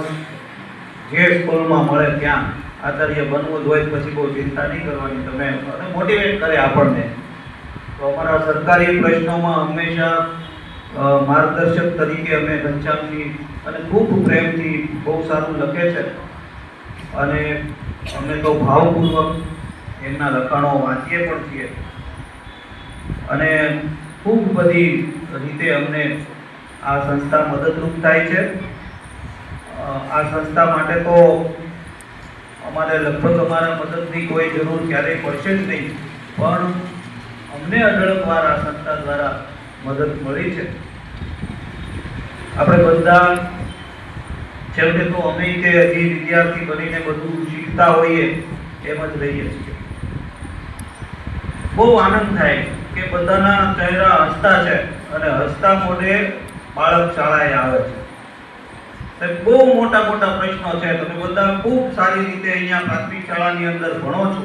જે સ્કૂલમાં મળે ત્યાં આચાર્ય બનવું જ હોય, પછી બહુ ચિંતા નહીં કરવાની, તમે મોટિવેટ કરે આપણને. તો અમારા સરકારી પ્રશ્નોમાં હંમેશા માર્ગદર્શક તરીકે અમે ઘનશ્યામસિંહ અને ખૂબ પ્રેમથી બહુ સારું લખે છે અને અમે તો ભાવપૂર્વક એમના લખાણો વાંચીએ પણ છીએ અને ખૂબ બધી રીતે અમને આ સંસ્થા મદદરૂપ થાય છે. આ સંસ્થા માટે તો અમારે લગભગ અમારા મદદની કોઈ જરૂર ક્યારેય પડશે જ નહીં, પણ અમને અઢળકવાર આ સંસ્થા દ્વારા મદદ મળી છે. આપણે બધા છેવટે તો અમે કે હજી વિદ્યાર્થી બનીને બધું શીખતા હોઈએ એમ જ રહીએ છીએ. બહુ આનંદ થાય કે બધાના ચહેરા હસતા છે અને હસતા મોઢે બાળક શાળાએ આવે છે. બહુ મોટા મોટા પ્રશ્નો છે. તમે બધા ખૂબ સારી રીતે અહીંયા પ્રાથમિક શાળાની અંદર ભણો છો,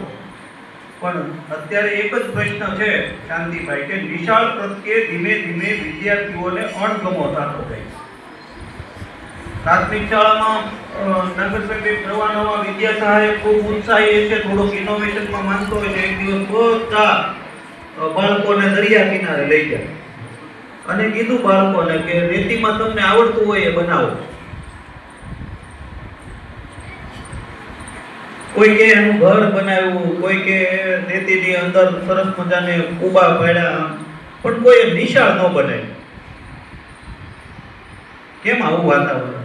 પણ અત્યારે એક જ પ્રશ્ન છે શાંતિભાઈ કે નિશાળ પ્રત્યે ધીમે ધીમે વિદ્યાર્થીઓને અણગમો થતો જાય. પ્રાથમિક શાળામાં નાગરસાહેબ નવા નવા વિદ્યા સહાયક ખૂબ ઉત્સાહી છે, થોડોક ઇનોવેશનમાં માનતો હોય છે. એક દિવસ બધા બાળકોને દરિયા કિનારે લઈ ગયા અને કીધું બાળકોને કે રેતીમાં તમને આવડતું હોય એ બનાવો. કોઈ કે એનું ઘર બનાવ્યું, કોઈ કે રેતીની અંદર સરસ મજાને કુબા પાડ્યા, પણ કોઈ નિશાળ ન બનાવ્યું. કેમ આવું વાતાવરણ?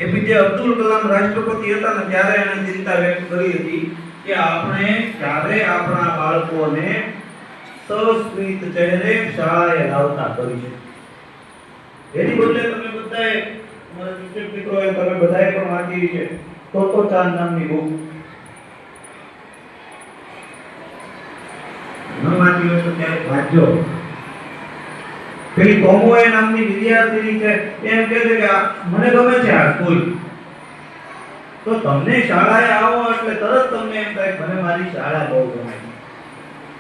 એપીજે અબ્દુલ કલામ રાષ્ટ્રપતિ હતા ને ત્યારે એને ચિંતા વ્યક્ત કરી હતી કે આપણે ક્યારે આપણા બાળકોને સસ્મિત ચહેરે શાળાએ લાવતા કરીશું. એની બદલે તમે બધાએ મારા શિક્ષક મિત્રોએ તમે બધાએ પણ વાંચી છે તોતો ચાંદ નામની બુક. ન વાંચી હોય તો ત્યારે વાંચજો. પેલી કોમોએ નામની વિદ્યાર્થીની છે, એમ કહે છે કે મને ગમે છે આ સ્કૂલ. તો તમને શાળાએ આવો એટલે તરત તમને એમ થાય મને મારી શાળા બહુ ગમે છે.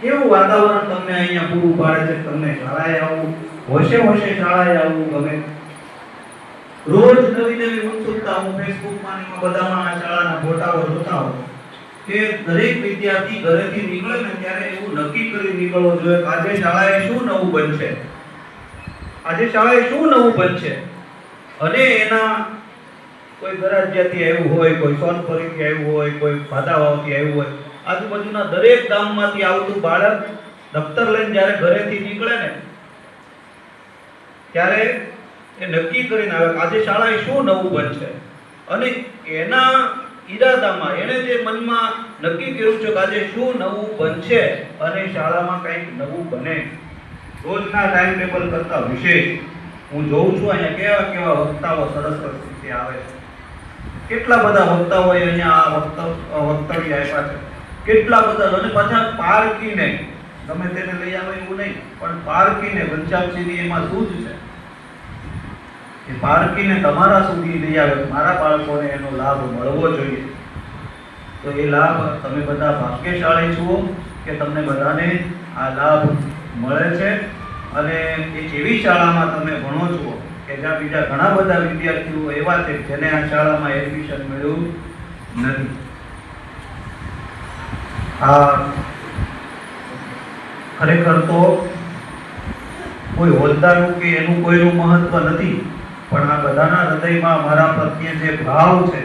કેવું વાતાવરણ તમને અહીંયા પૂરું પાડે છે, તમને શાળાએ આવવું, હોશે હોશે શાળાએ આવવું ગમે. રોજ નવી નવી ઉત્સુકતા હું ફેસબુકમાં ને બધામાં આ શાળાના ફોટાઓ જોતા હોઉં કે દરેક વિદ્યાર્થી ઘરેથી નીકળે ને ત્યારે એવું નક્કી કરી નીકળવો જોઈએ કે આજે શાળાએ શું નવું બનશે, આજે શાળાએ શું નવું બનશે. અને એના કોઈ ગરાજ્યાથી આવ્યું હોય, કોઈ સોનપરીથી આવ્યું હોય, કોઈ ભાદાવાવથી આવ્યું હોય, આજુબાજુના દરેક ગામમાંથી આવતું બાળક દફતર લઈને જ્યારે ઘરેથી નીકળે ને ત્યારે એ નક્કી કરીને આવે કે આજે શાળાએ શું નવું બનશે. અને એના ઈરાદામાં એને જે મનમાં નક્કી કર્યું છે કે આજે શું નવું બનશે અને શાળામાં કંઈક નવું બને. રોજના ટાઈમ ટેબલ કરતા વિશેષ હું જોઉં છું અહીંયા કેવા કેવા વક્તાઓ સરસ રીતે આવે છે. કેટલા બધા વક્તાઓએ અહીંયા આ વક્તવ્ય આપ્યા છે, કેટલા બધા, અને પાછા પારકીને ગમે તેને લઈ આવે એવું નહીં, પણ પારકીને ઘનશ્યામસિંહની એમાં શું જ છે એ પારકીને તમારા સુધી લઈ આવે, મારા બાળકોને એનો લાભ મળવો જોઈએ. તો એ લાભ તમે બધા ભાગ્યશાળી છો કે તમને બધાને આ લાભ મળે છે. અને એક એવી શાળામાં તમે ભણો છો કે જ્યાં બીજા ઘણા બધા વિદ્યાર્થીઓ એવા છે જેને આ શાળામાં એડમિશન મળ્યું નથી. આ ખરેખર તો કોઈ હોદ્દાનું કે એનું કોઈનું મહત્વ નથી, પણ આ બધાના હૃદયમાં મારા પ્રત્યે જે ભાવ છે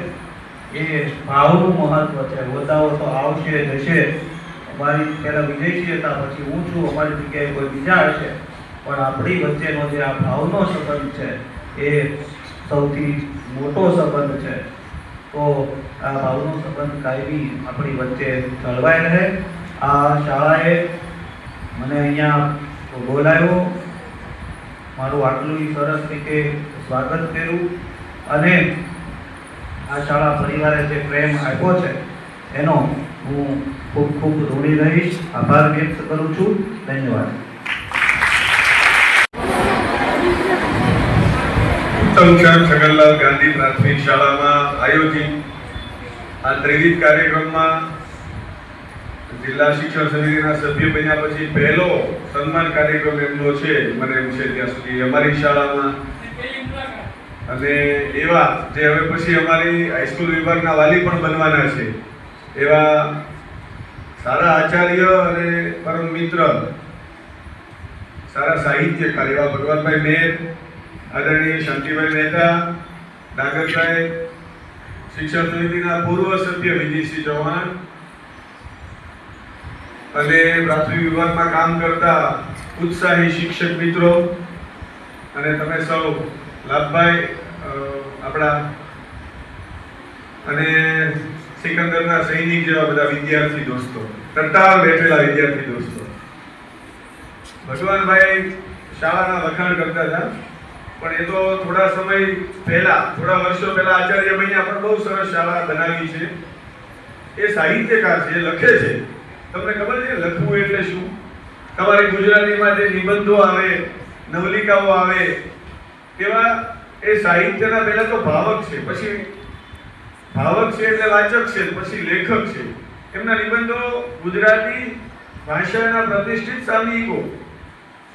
એ ભાવનું મહત્વ છે. હોદ્દાઓ તો આવશે જશે, અમારી પહેલા વિજયસિંહ હતા, પછી હું છું, અમારી જગ્યાએ કોઈ બીજા હશે, પણ આપણી વચ્ચેનો જે આ ભાવનો સંબંધ છે એ સૌથી મોટો સંબંધ છે. તો આ ભાવનો સંબંધ કાયમી આપણી વચ્ચે જળવાઈ રહે. આ શાળાએ મને અહીંયા બોલાવ્યો, મારું આટલું સરસ રીતે સ્વાગત કર્યું, અને આ શાળા પરિવારે જે પ્રેમ આપ્યો છે એનો હું ખૂબ ખૂબ ઋણી રહીશ. આભાર વ્યક્ત કરું છું. ધન્યવાદ. ઉત્તમચંદ છગનલાલ ગાંધી પ્રાથમિક શાળામાં આયોજિત આ ત્રિવિધ કાર્યક્રમમાં જિલ્લા શિક્ષણ સમિતિના સભ્ય બન્યા પછી પહેલો સન્માન કાર્યક્રમ એમનો છે, મને એમ છે ત્યાં સુધી અમારી શાળામાં. અને એવા જે હવે પછી અમારી હાઈસ્કૂલ વિભાગના વાલી પણ બનવાના છે એવા સારા આચાર્ય અને પરમ મિત્ર, સારા સાહિત્યકાર એવા ભગવાનભાઈ મેર, આદરણીય શાંતિભાઈ મહેતા, ડાંગરભાઈ, શિક્ષણ સમિતિના પૂર્વ સભ્ય વિજયસિંહ ચૌહાણ, અને પ્રાથમિક વિભાગમાં કામ કરતા ઉત્સાહી શિક્ષક મિત્રો, અને તમે સૌ લાભભાઈ આપણા અને સિકંદરના સૈનિક જેવા બધા વિદ્યાર્થી દોસ્તો, ટટ્ટાર બેઠેલા વિદ્યાર્થી દોસ્તો. ભગવાનભાઈ શાળાના વખાણ કરતા હતા, પણ એ તો થોડા સમય પહેલા, થોડા વર્ષો પહેલા આચાર્ય બન્યા, પણ બહુ સરસ શાળા બનાવી છે. એ સાહિત્યકાર છે, એ લખે છે. તમને ખબર છે લખવું એટલે શું? તમારી ગુજરાતીમાં જે નિબંધો આવે, નવલિકાઓ આવે, એવા એ સાહિત્યના પહેલા તો ભાવક છે, પછી ભાવક છે એટલે વાચક છે, પછી લેખક છે. એમના નિબંધો ગુજરાતી ભાષાના પ્રતિષ્ઠિત સામયિકો,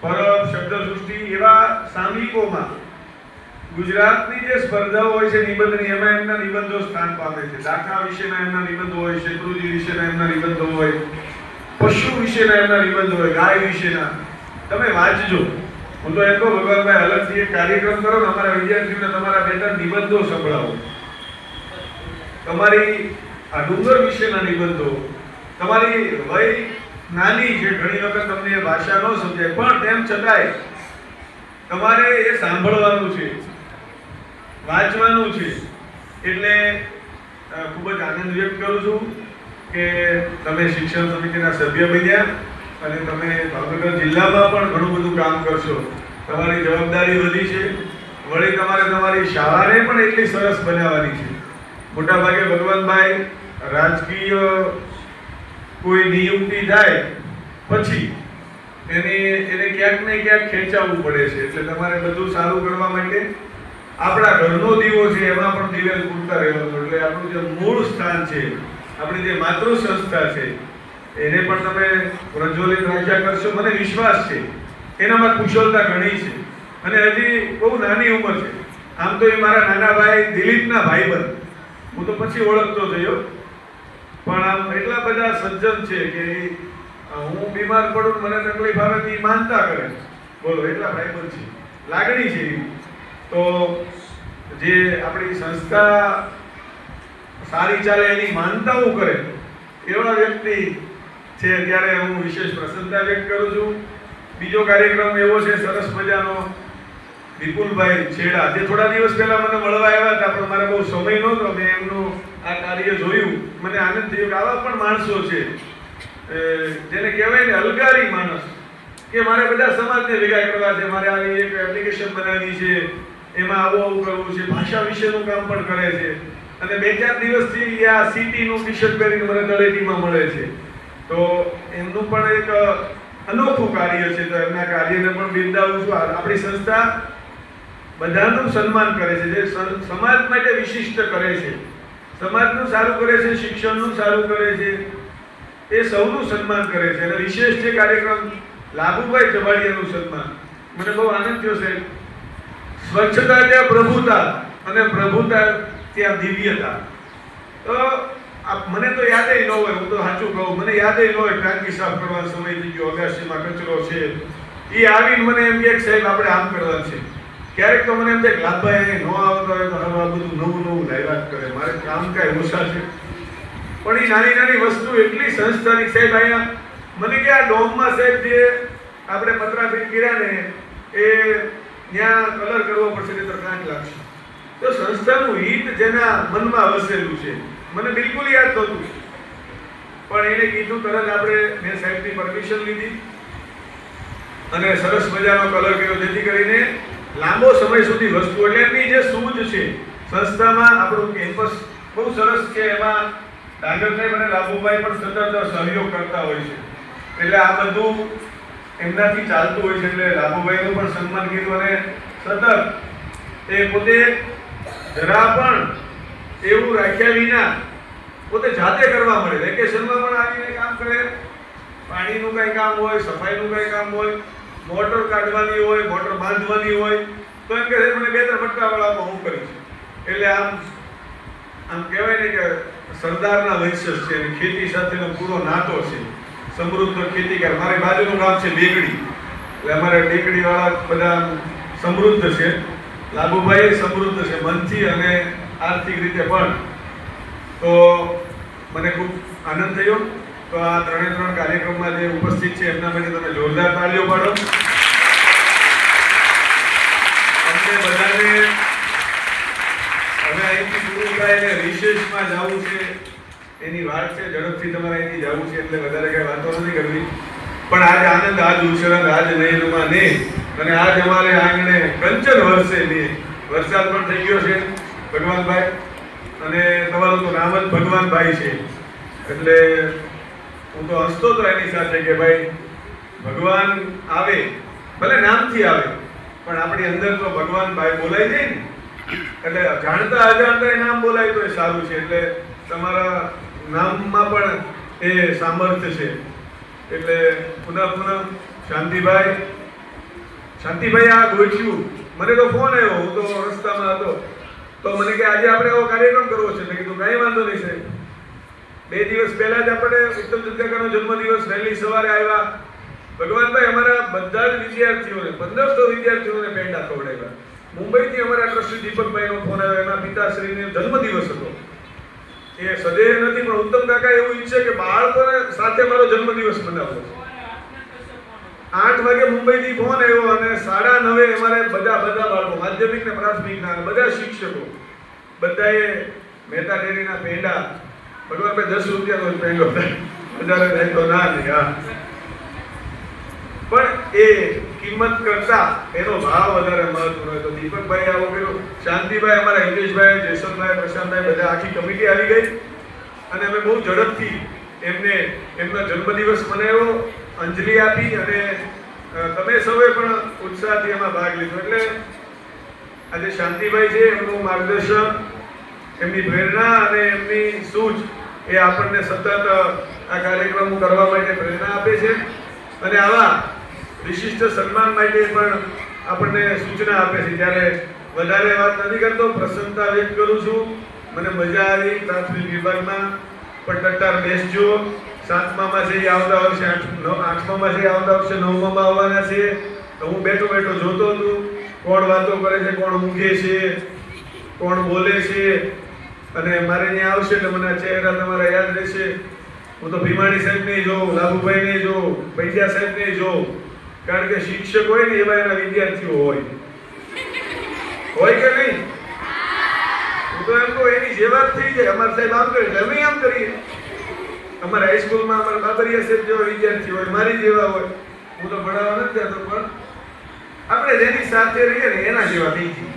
પરબ, શબ્દસૃષ્ટિ એવા સામયિકોમાં ગુજરાતની જે સ્પર્ધાઓ હોય છે નિબંધની, એમાં એમના નિબંધો સ્થાન પામે છે. દાખલા વિશેના એમના નિબંધો હોય, શત્રુજી વિશેના એમના નિબંધો હોય, પશુ વિશેના એમના નિબંધો હોય, ગાય વિશેના. તમે વાંચજો. હું તો એમ કહું ભગવાનભાઈ અલગથી એક કાર્યક્રમ કરો ને, અમારા વિદ્યાર્થીઓને તમારા બે ત્રણ નિબંધો સંભળાવો. તમારી આ ડુંગર વિશેના નિબંધો, તમારી વય નાની છે, ઘણી વખત તમને એ ભાષા ન સમજાય, પણ તેમ છતાંય તમારે એ સાંભળવાનું છે, વાંચવાનું છે. એટલે ખૂબ જ આનંદ વ્યક્ત કરું છું કે તમે શિક્ષણ સમિતિના સભ્ય બન્યા અને તમે ભાવનગર જિલ્લામાં પણ ઘણું બધું કામ કરશો. તમારી જવાબદારી વધી છે, વળી તમારે તમારી શાળાને પણ એટલી સરસ બનાવવાની છે. મોટાભાગે ભગવાનભાઈ રાજકીય કોઈ નિયુક્તિ થાય પછી એને ક્યાંક ને ક્યાંક ખેંચાવવું પડે છે. એટલે તમારે બધું સારું કરવા માટે આપણા ઘરનો દીવો છે એમાં પણ દિવેલ પૂરતા રહેવાનું. એટલે આપણું જે મૂળ સ્થાન છે, આપણી જે માતૃ સંસ્થા છે, એને પણ તમે પ્રજ્વલિત રાખ્યા કરશો. મને વિશ્વાસ છે એનામાં કુશળતા ઘણી છે, અને હજી બહુ નાની ઉંમર છે. આમ તો એ મારા નાના ભાઈ દિલીપના ભાઈબંધ, હું તો પછી ઓળખતો થયો, પણ આમ એટલા બધા સજ્જન છે કે હું બીમાર પડું, મને તકલીફ આવે તો એ માનતા કરે. બોલો, એટલા ભાઈબંધ છે, લાગણી છે. તો જે આપણી સંસ્થા સારી ચાલે એની માનતાઓ કરે એવા વ્યક્તિ છે, ત્યારે હું વિશેષ પ્રસન્નતા વ્યક્ત કરું છું. બીજો કાર્યક્રમ એવો છે સરસ મજાનો, વિપુલભાઈ છેડા, જે થોડા દિવસ પહેલા મને મળવા આવ્યા હતા, પણ મારે બહુ સમય નહોતો. મેં એમનું આ કાર્ય જોયું, મને આનંદ થયો કે આવા પણ માણસો છે જેને કહેવાય ને અલગારી માણસ, કે મારે બધા સમાજને ભેગા કરવા છે, મારે આવી એક એપ્લિકેશન બનાવવી છે, એમાં આવું કરવું છે, ભાષા વિશેનું કામ પણ કરે છે. અને 2-4 દિવસથી આ સિટીનું ટી-શર્ટ પહેરીને મને તળેટીમાં મળે છે. તો એમનું પણ એક અનોખું કાર્ય છે, તો એમના કાર્યને પણ બિરદાવું છું. આપણી સંસ્થા બધાનું સન્માન કરે છે, જે સમાજ માટે વિશિષ્ટ કરે છે, સમાજનું સારું કરે છે, શિક્ષણનું સારું કરે છે, એ સૌનું સન્માન કરે છે. અને વિશેષ છે કાર્યક્રમ લાભુભાઈ ચવાડિયાનું સન્માન. મને બહુ આનંદ થયો છે. સ્વચ્છતા ત્યાં પ્રભુતા અને પ્રભુતા ત્યાં દિવ્યતા. તો મને તો યાદ ન હોય, હું તો સાચું કહું, મને યાદ ન હોય ટાંકી સાફ કરવાનો સમય થઈ ગયો, અગાસીમાં કચરો છે, એ આવીને મને એમ કે સાહેબ આપણે આમ કરવાનું છે. ક્યારેક તો મને એમ થાય લાભભાઈ ન આવતો હોય તો હવે આ બધું નવું લાવ્યા કરે, મારે કામ કાંઈ ઓછા છે. પણ એ નાની વસ્તુ એટલી સંસ્થાની સાહેબ અહીંયા મને કે આ ડોમમાં સાહેબ જે આપણે પતરા ફીટ કર્યા ને એ ત્યાં કલર કરવો પડશે ને તો કાંઈક લાગશે. તો સંસ્થાનું હિત જેના મનમાં વસેલું છે, મને બિલકુલ યાદ નહોતું, પણ એને કીધું તરત આપણે મેં સાહેબની પરમિશન લીધી અને સરસ મજાનો કલર કર્યો, જેથી કરીને લાંબો સમય સુધી વસ્તુ, એટલે એમની જે સૂઝ છે સંસ્થામાં. આપણું કેમ્પસ બહુ સરસ છે, એમાં ડાંગરભાઈ અને લાભુભાઈ પણ સતત સહયોગ કરતા હોય છે, એટલે આ બધું એમનાથી ચાલતું હોય છે. એટલે લાભુભાઈનું પણ સન્માન કીધું અને સતત એ પોતે જરા પણ એવું રાખ્યા વિના પોતે જાતે કરવા મળે. વેકેશનમાં પણ આવીને કામ કરે, પાણીનું કંઈ કામ હોય, સફાઈનું કંઈ કામ હોય, મોટર કાઢવાની હોય, મોટર બાંધવાની હોય, તો એમ કે મને 2-3 ફટકાવાળામાં હું કરીશ. એટલે આમ કહેવાય ને કે સરદારના વંશજ છે, ખેતી સાથેનો પૂરો નાતો છે, સમૃદ્ધ ખેતીકાર. મારી બાજુનું ગામ છે બેગડી, એટલે અમારે બેગડીવાળા બધા સમૃદ્ધ છે. લાભુભાઈ સમૃદ્ધ છે મનથી અને આર્થિક રીતે પણ. તો મને ખૂબ આનંદ થયો. તો આ 3 કાર્યક્રમમાં જે ઉપસ્થિત છે એમના માટે તમે જોરદાર તાળીઓ પાડો. અમને બધાને હવે અહીંથી પૂરું થાય એટલે રિસેસમાં જવું છે, એની વાત છે, ઝડપથી તમારે અહીંથી જવું છે, એટલે વધારે કઈ વાતો નથી કરવી. પણ આજ આનંદ, આજ ઉછળક, આજ નયનમાં ને, અને આજ અમારે આંગણે કંચન વરસે ને, વરસાદ પણ થઈ ગયો છે ભગવાનભાઈ, અને તમારું તો નામ જ ભગવાનભાઈ છે. એટલે હું તો હસતો હતો એની સાથે કે ભાઈ ભગવાન આવે, ભલે નામથી આવે, પણ આપણી અંદર તો ભગવાનભાઈ બોલાઈ જાય ને, એટલે જાણતા અજાણતા એ નામ બોલાય તો એ સારું છે. એટલે તમારા નામમાં પણ એ સામર્થ્ય છે. એટલે પુનઃ શાંતિભાઈ આ ગોઠ્યું, મને તો ફોન આવ્યો, હું તો રસ્તામાં હતો, તો મને કે આજે આપણે આવો કાર્યક્રમ કરવો છે. મેં કીધું કાંઈ વાંધો નહીં સાહેબ. 2 દિવસ પહેલા જ આપણે ઉત્તમચંદ કાકાનો જન્મદિવસ વહેલી સવારે આવ્યા. ભગવાનભાઈ અમારા બધા જ વિદ્યાર્થીઓને 1500 વિદ્યાર્થીઓને પેંડા ખવડાવ્યા. મુંબઈથી અમારા ટ્રસ્ટી દીપકભાઈનો ફોન આવ્યો, એના પિતાશ્રીનો જન્મદિવસ હતો. એ સદેહ નથી, પણ ઉત્તમ કાકા એવું ઈચ્છે કે બાળકોને સાથે મારો જન્મદિવસ મનાવવો છે. 8 વાગે મુંબઈથી ફોન આવ્યો અને 9:30 અમારે બધા બાળકો, માધ્યમિક ને પ્રાથમિકના બધા શિક્ષકો બધાએ મહેતા ડેરીના પેંડા, ભગવાનભાઈ 10 રૂપિયાનો પેંડો, વધારે રહેતો ના નહીં. હા, પણ એ કિંમત કરતા એનો ભાવ વધારે મહત્વનો હોય. તો દીપકભાઈ આવો કર્યો, શાંતિભાઈ, અમારા હિતેશભાઈ, જયસનભાઈ, પ્રશાંતભાઈ, બધા આખી કમિટી આવી ગઈ અને અમે બહુ ઝડપથી એમને એમનો જન્મદિવસ મનાવ્યો, અંજલિ આપી, અને તમે સૌએ પણ ઉત્સાહથી એમાં ભાગ લીધો. એટલે આજે શાંતિભાઈ છે, એમનું માર્ગદર્શન, એમની પ્રેરણા અને એમની સૂઝ એ આપણને સતત આ કાર્યક્રમો કરવા માટે પ્રેરણા આપે છે. અને આવા વિશિષ્ટ સન્માન માટે પણ આપણને સૂચના આપે છે. ત્યારે વધારે વાત નથી કરતો, પ્રસન્નતા વ્યક્ત કરું છું. મને મજા આવી. પ્રાથમિક વિભાગમાં પણ ટટ્ટાર બેસજો. 7મામાં છે એ આવતા વર્ષે 8મામાં છે આવતા વર્ષે 9મામાં આવવાના છે. તો હું બેઠો જોતો હતું, કોણ વાતો કરે છે, કોણ ઊંઘે છે, કોણ બોલે છે, અને મારે ત્યાં આવશે એટલે મને ચહેરા તમારા યાદ રહેશે. હું તો ભીમાણી સાહેબને જોઉં, લાભુભાઈને જોઉં, પૈસા સાહેબને જોઉં, કારણ કે શિક્ષક હોય ને એવા એના વિદ્યાર્થીઓ હોય કે નહીં? હું તો એમ કહું એની જેવા જ થઈ જાય. અમારા સાહેબ આમ કરે, અમે આમ કરીએ. અમારા હાઈસ્કૂલમાં અમારા બાબરિયા સાહેબ જેવા વિદ્યાર્થી હોય, મારી જેવા હોય. હું તો ભણાવવા નથી જતો, પણ આપણે જેની સાથે રહીએ ને એના જેવા થઈ જઈએ.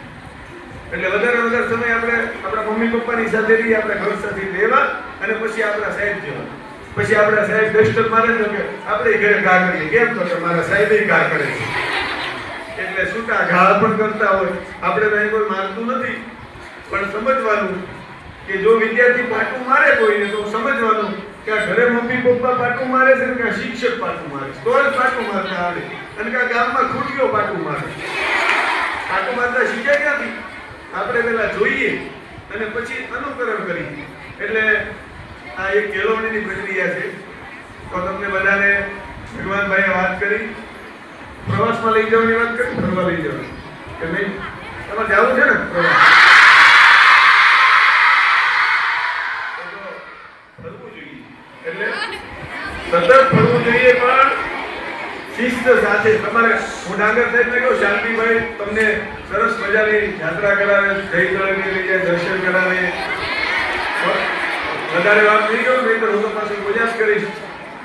એટલે વધારે સમય આપણે આપણા મમ્મી પપ્પાની સાથે રહીએ, આપણે ઘર સાથે રહેવા, અને પછી આપણા સાહેબ જેવા. પછી આપણા સાહેબ ડસ્ટર મારે તો કે આપણે ઘરે ઘા કરીએ, કેમ તો કે મારા સાહેબે ઘા કરે છે. એટલે છૂટા ઘા પણ કરતા હોય. આપણે તો કોઈ મારતું નથી, પણ સમજવાનું કે જો વિદ્યાર્થી પાટું મારે કોઈને તો સમજવાનું કે આ ઘરે મમ્મી પપ્પા પાટું મારે છે કે શિક્ષક પાટું મારે છે, તો જ પાટું મારતા આવડે. અને કે ગામમાં ખૂટ્યો પાટું મારે, પાટું મારતા શીખ્યા ક્યાંથી? આપણે પહેલા જોઈએ અને પછી અનુકરણ કરીએ. એટલે આ એક કેળવણીની પ્રક્રિયા છે. તો તમને બધાને ભગવાનભાઈએ વાત કરી, પ્રવાસમાં લઈ જવાની વાત કરી, ફરવા લઈ જવાની કે નહીં? તમારે જવું છે ને પ્રવાસ? ફરવું જોઈએ, એટલે સતત ફરવું જોઈએ, પણ શિસ્ત સાથે. તમારે હું ડાંગર સાહેબને કહું, શાંતિભાઈ તમને સરસ મજાની યાત્રા કરાવે, જય તળાવની લઈ જાય, દર્શન કરાવે. વધારે વાત નહીં કરું, નહીં તો હું તો પાછું મજા જ કરીશ.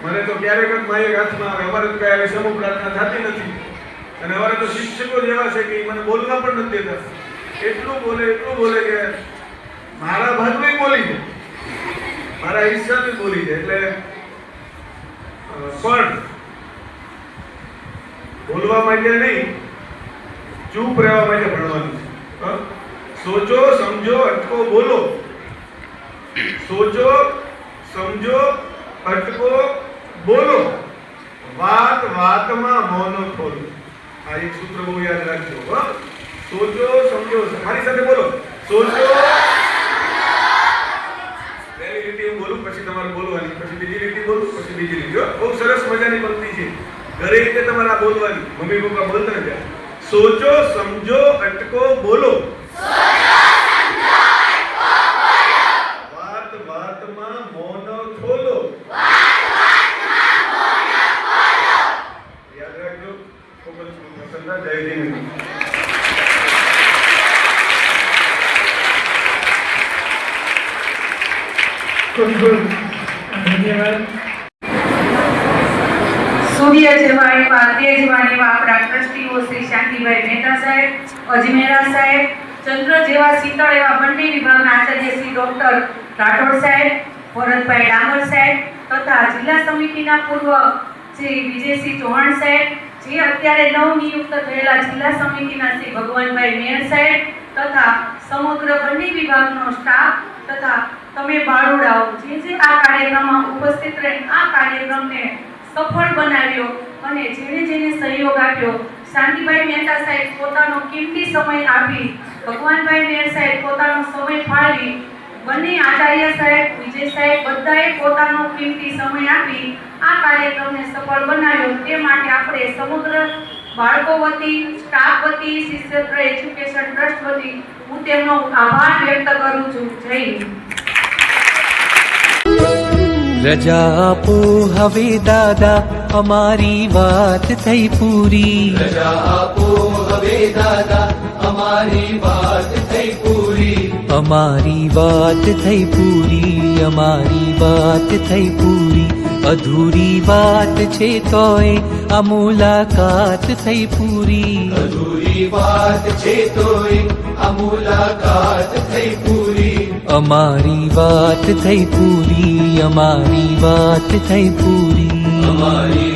મને તો ક્યારેક જ માયક હાથમાં આવે. અમારે તો કઈ આવી સમૂહ પ્રાર્થના થતી નથી, અને અમારે તો શિક્ષકો જ એવા છે કે મને બોલવા પણ નથી દેતા. એટલું બોલે કે મારા ભાગનું બોલી જાય, મારા હિસ્સાનું બોલી જાય. એટલે પણ બોલવા માટે નહીં, ચૂપ રહેવા માટે ભણવાનું છે. સોચો, સમજો, અટકો, બોલો. સોચો, સમજો, અટકો, બોલો. વાત વાતમાં મૌન ખોલો. આ એક સૂત્ર બહુ યાદ રાખજો. સોચો, સમજો, મારી સાથે બોલો. સોચો, પહેલી લીટી હું બોલું, પછી તમારે બોલવાની, પછી બીજી લીટી બોલું, પછી બીજી લીટી. બહુ સરસ મજાની પંક્તિ છે. ઘરે રીતે તમારે બોલવાની, મમ્મી પપ્પા બોલતા જાય. સોચો, સમજો, અટકો, બોલો. વાત વાતમાં મૌન ખોલો. યાદ રાખજો. ખૂબ જ પસંદ. જય હિન્દ. ધન્યવાદ. સૂર્ય જેવા એવા તેજવાન એવા આપણા ટ્રસ્ટીઓ શ્રી શાંતિભાઈ મહેતા સાહેબ, અજમેરા સાહેબ, ચંદ્ર જેવા શીતળ એવા બંને વિભાગના આચાર્ય શ્રી ડોક્ટર રાઠોડ સાહેબ, ભરતભાઈ ડામર સાહેબ તથા જિલ્લા સમિતિના પૂર્વ શ્રી વિજયસિંહ ચૌહાણ સાહેબ, જે અત્યારે નવનિયુક્ત થયેલા જિલ્લા સમિતિના શ્રી ભગવાનભાઈ મેર સાહેબ તથા સમગ્ર બંને વિભાગનો સ્ટાફ તથા તમે બાળુડાઓ જે આ કાર્યક્રમમાં ઉપસ્થિત રહી આ કાર્યક્રમને સફળ બનાવ્યો અને જેને સહયોગ આપ્યો. શાંતિભાઈ મહેતા સાહેબ પોતાનો કિંમતી સમય આપી, ભગવાનભાઈ મેર સાહેબ પોતાનો સમય ફાળવી, બંને આચાર્ય સાહેબ, વિજય સાહેબ બધાએ પોતાનો કિંમતી સમય આપી આ કાર્યક્રમને સફળ બનાવ્યો. તે માટે આપણે સમગ્ર બાળકો વતી, સ્ટાફ વતી, શિષ્યત્ર એજ્યુકેશન ટ્રસ્ટ વતી હું તેમનો આભાર વ્યક્ત કરું છું. જય હિન્દ. રજા આપો હવે દાદા, અમારી વાત થઈ પૂરી. રજા આપો હવે દાદા, અમારી વાત થઈ પૂરી. અમારી વાત થઈ પૂરી, અમારી વાત થઈ પૂરી. અધૂરી વાત છે તોય આ મુલાકાત થઈ પૂરી. અધૂરી વાત છે તોય આ મુલાકાત થઈ પૂરી. અમારી વાત થઈ પૂરી, અમારી વાત થઈ પૂરી. અમારી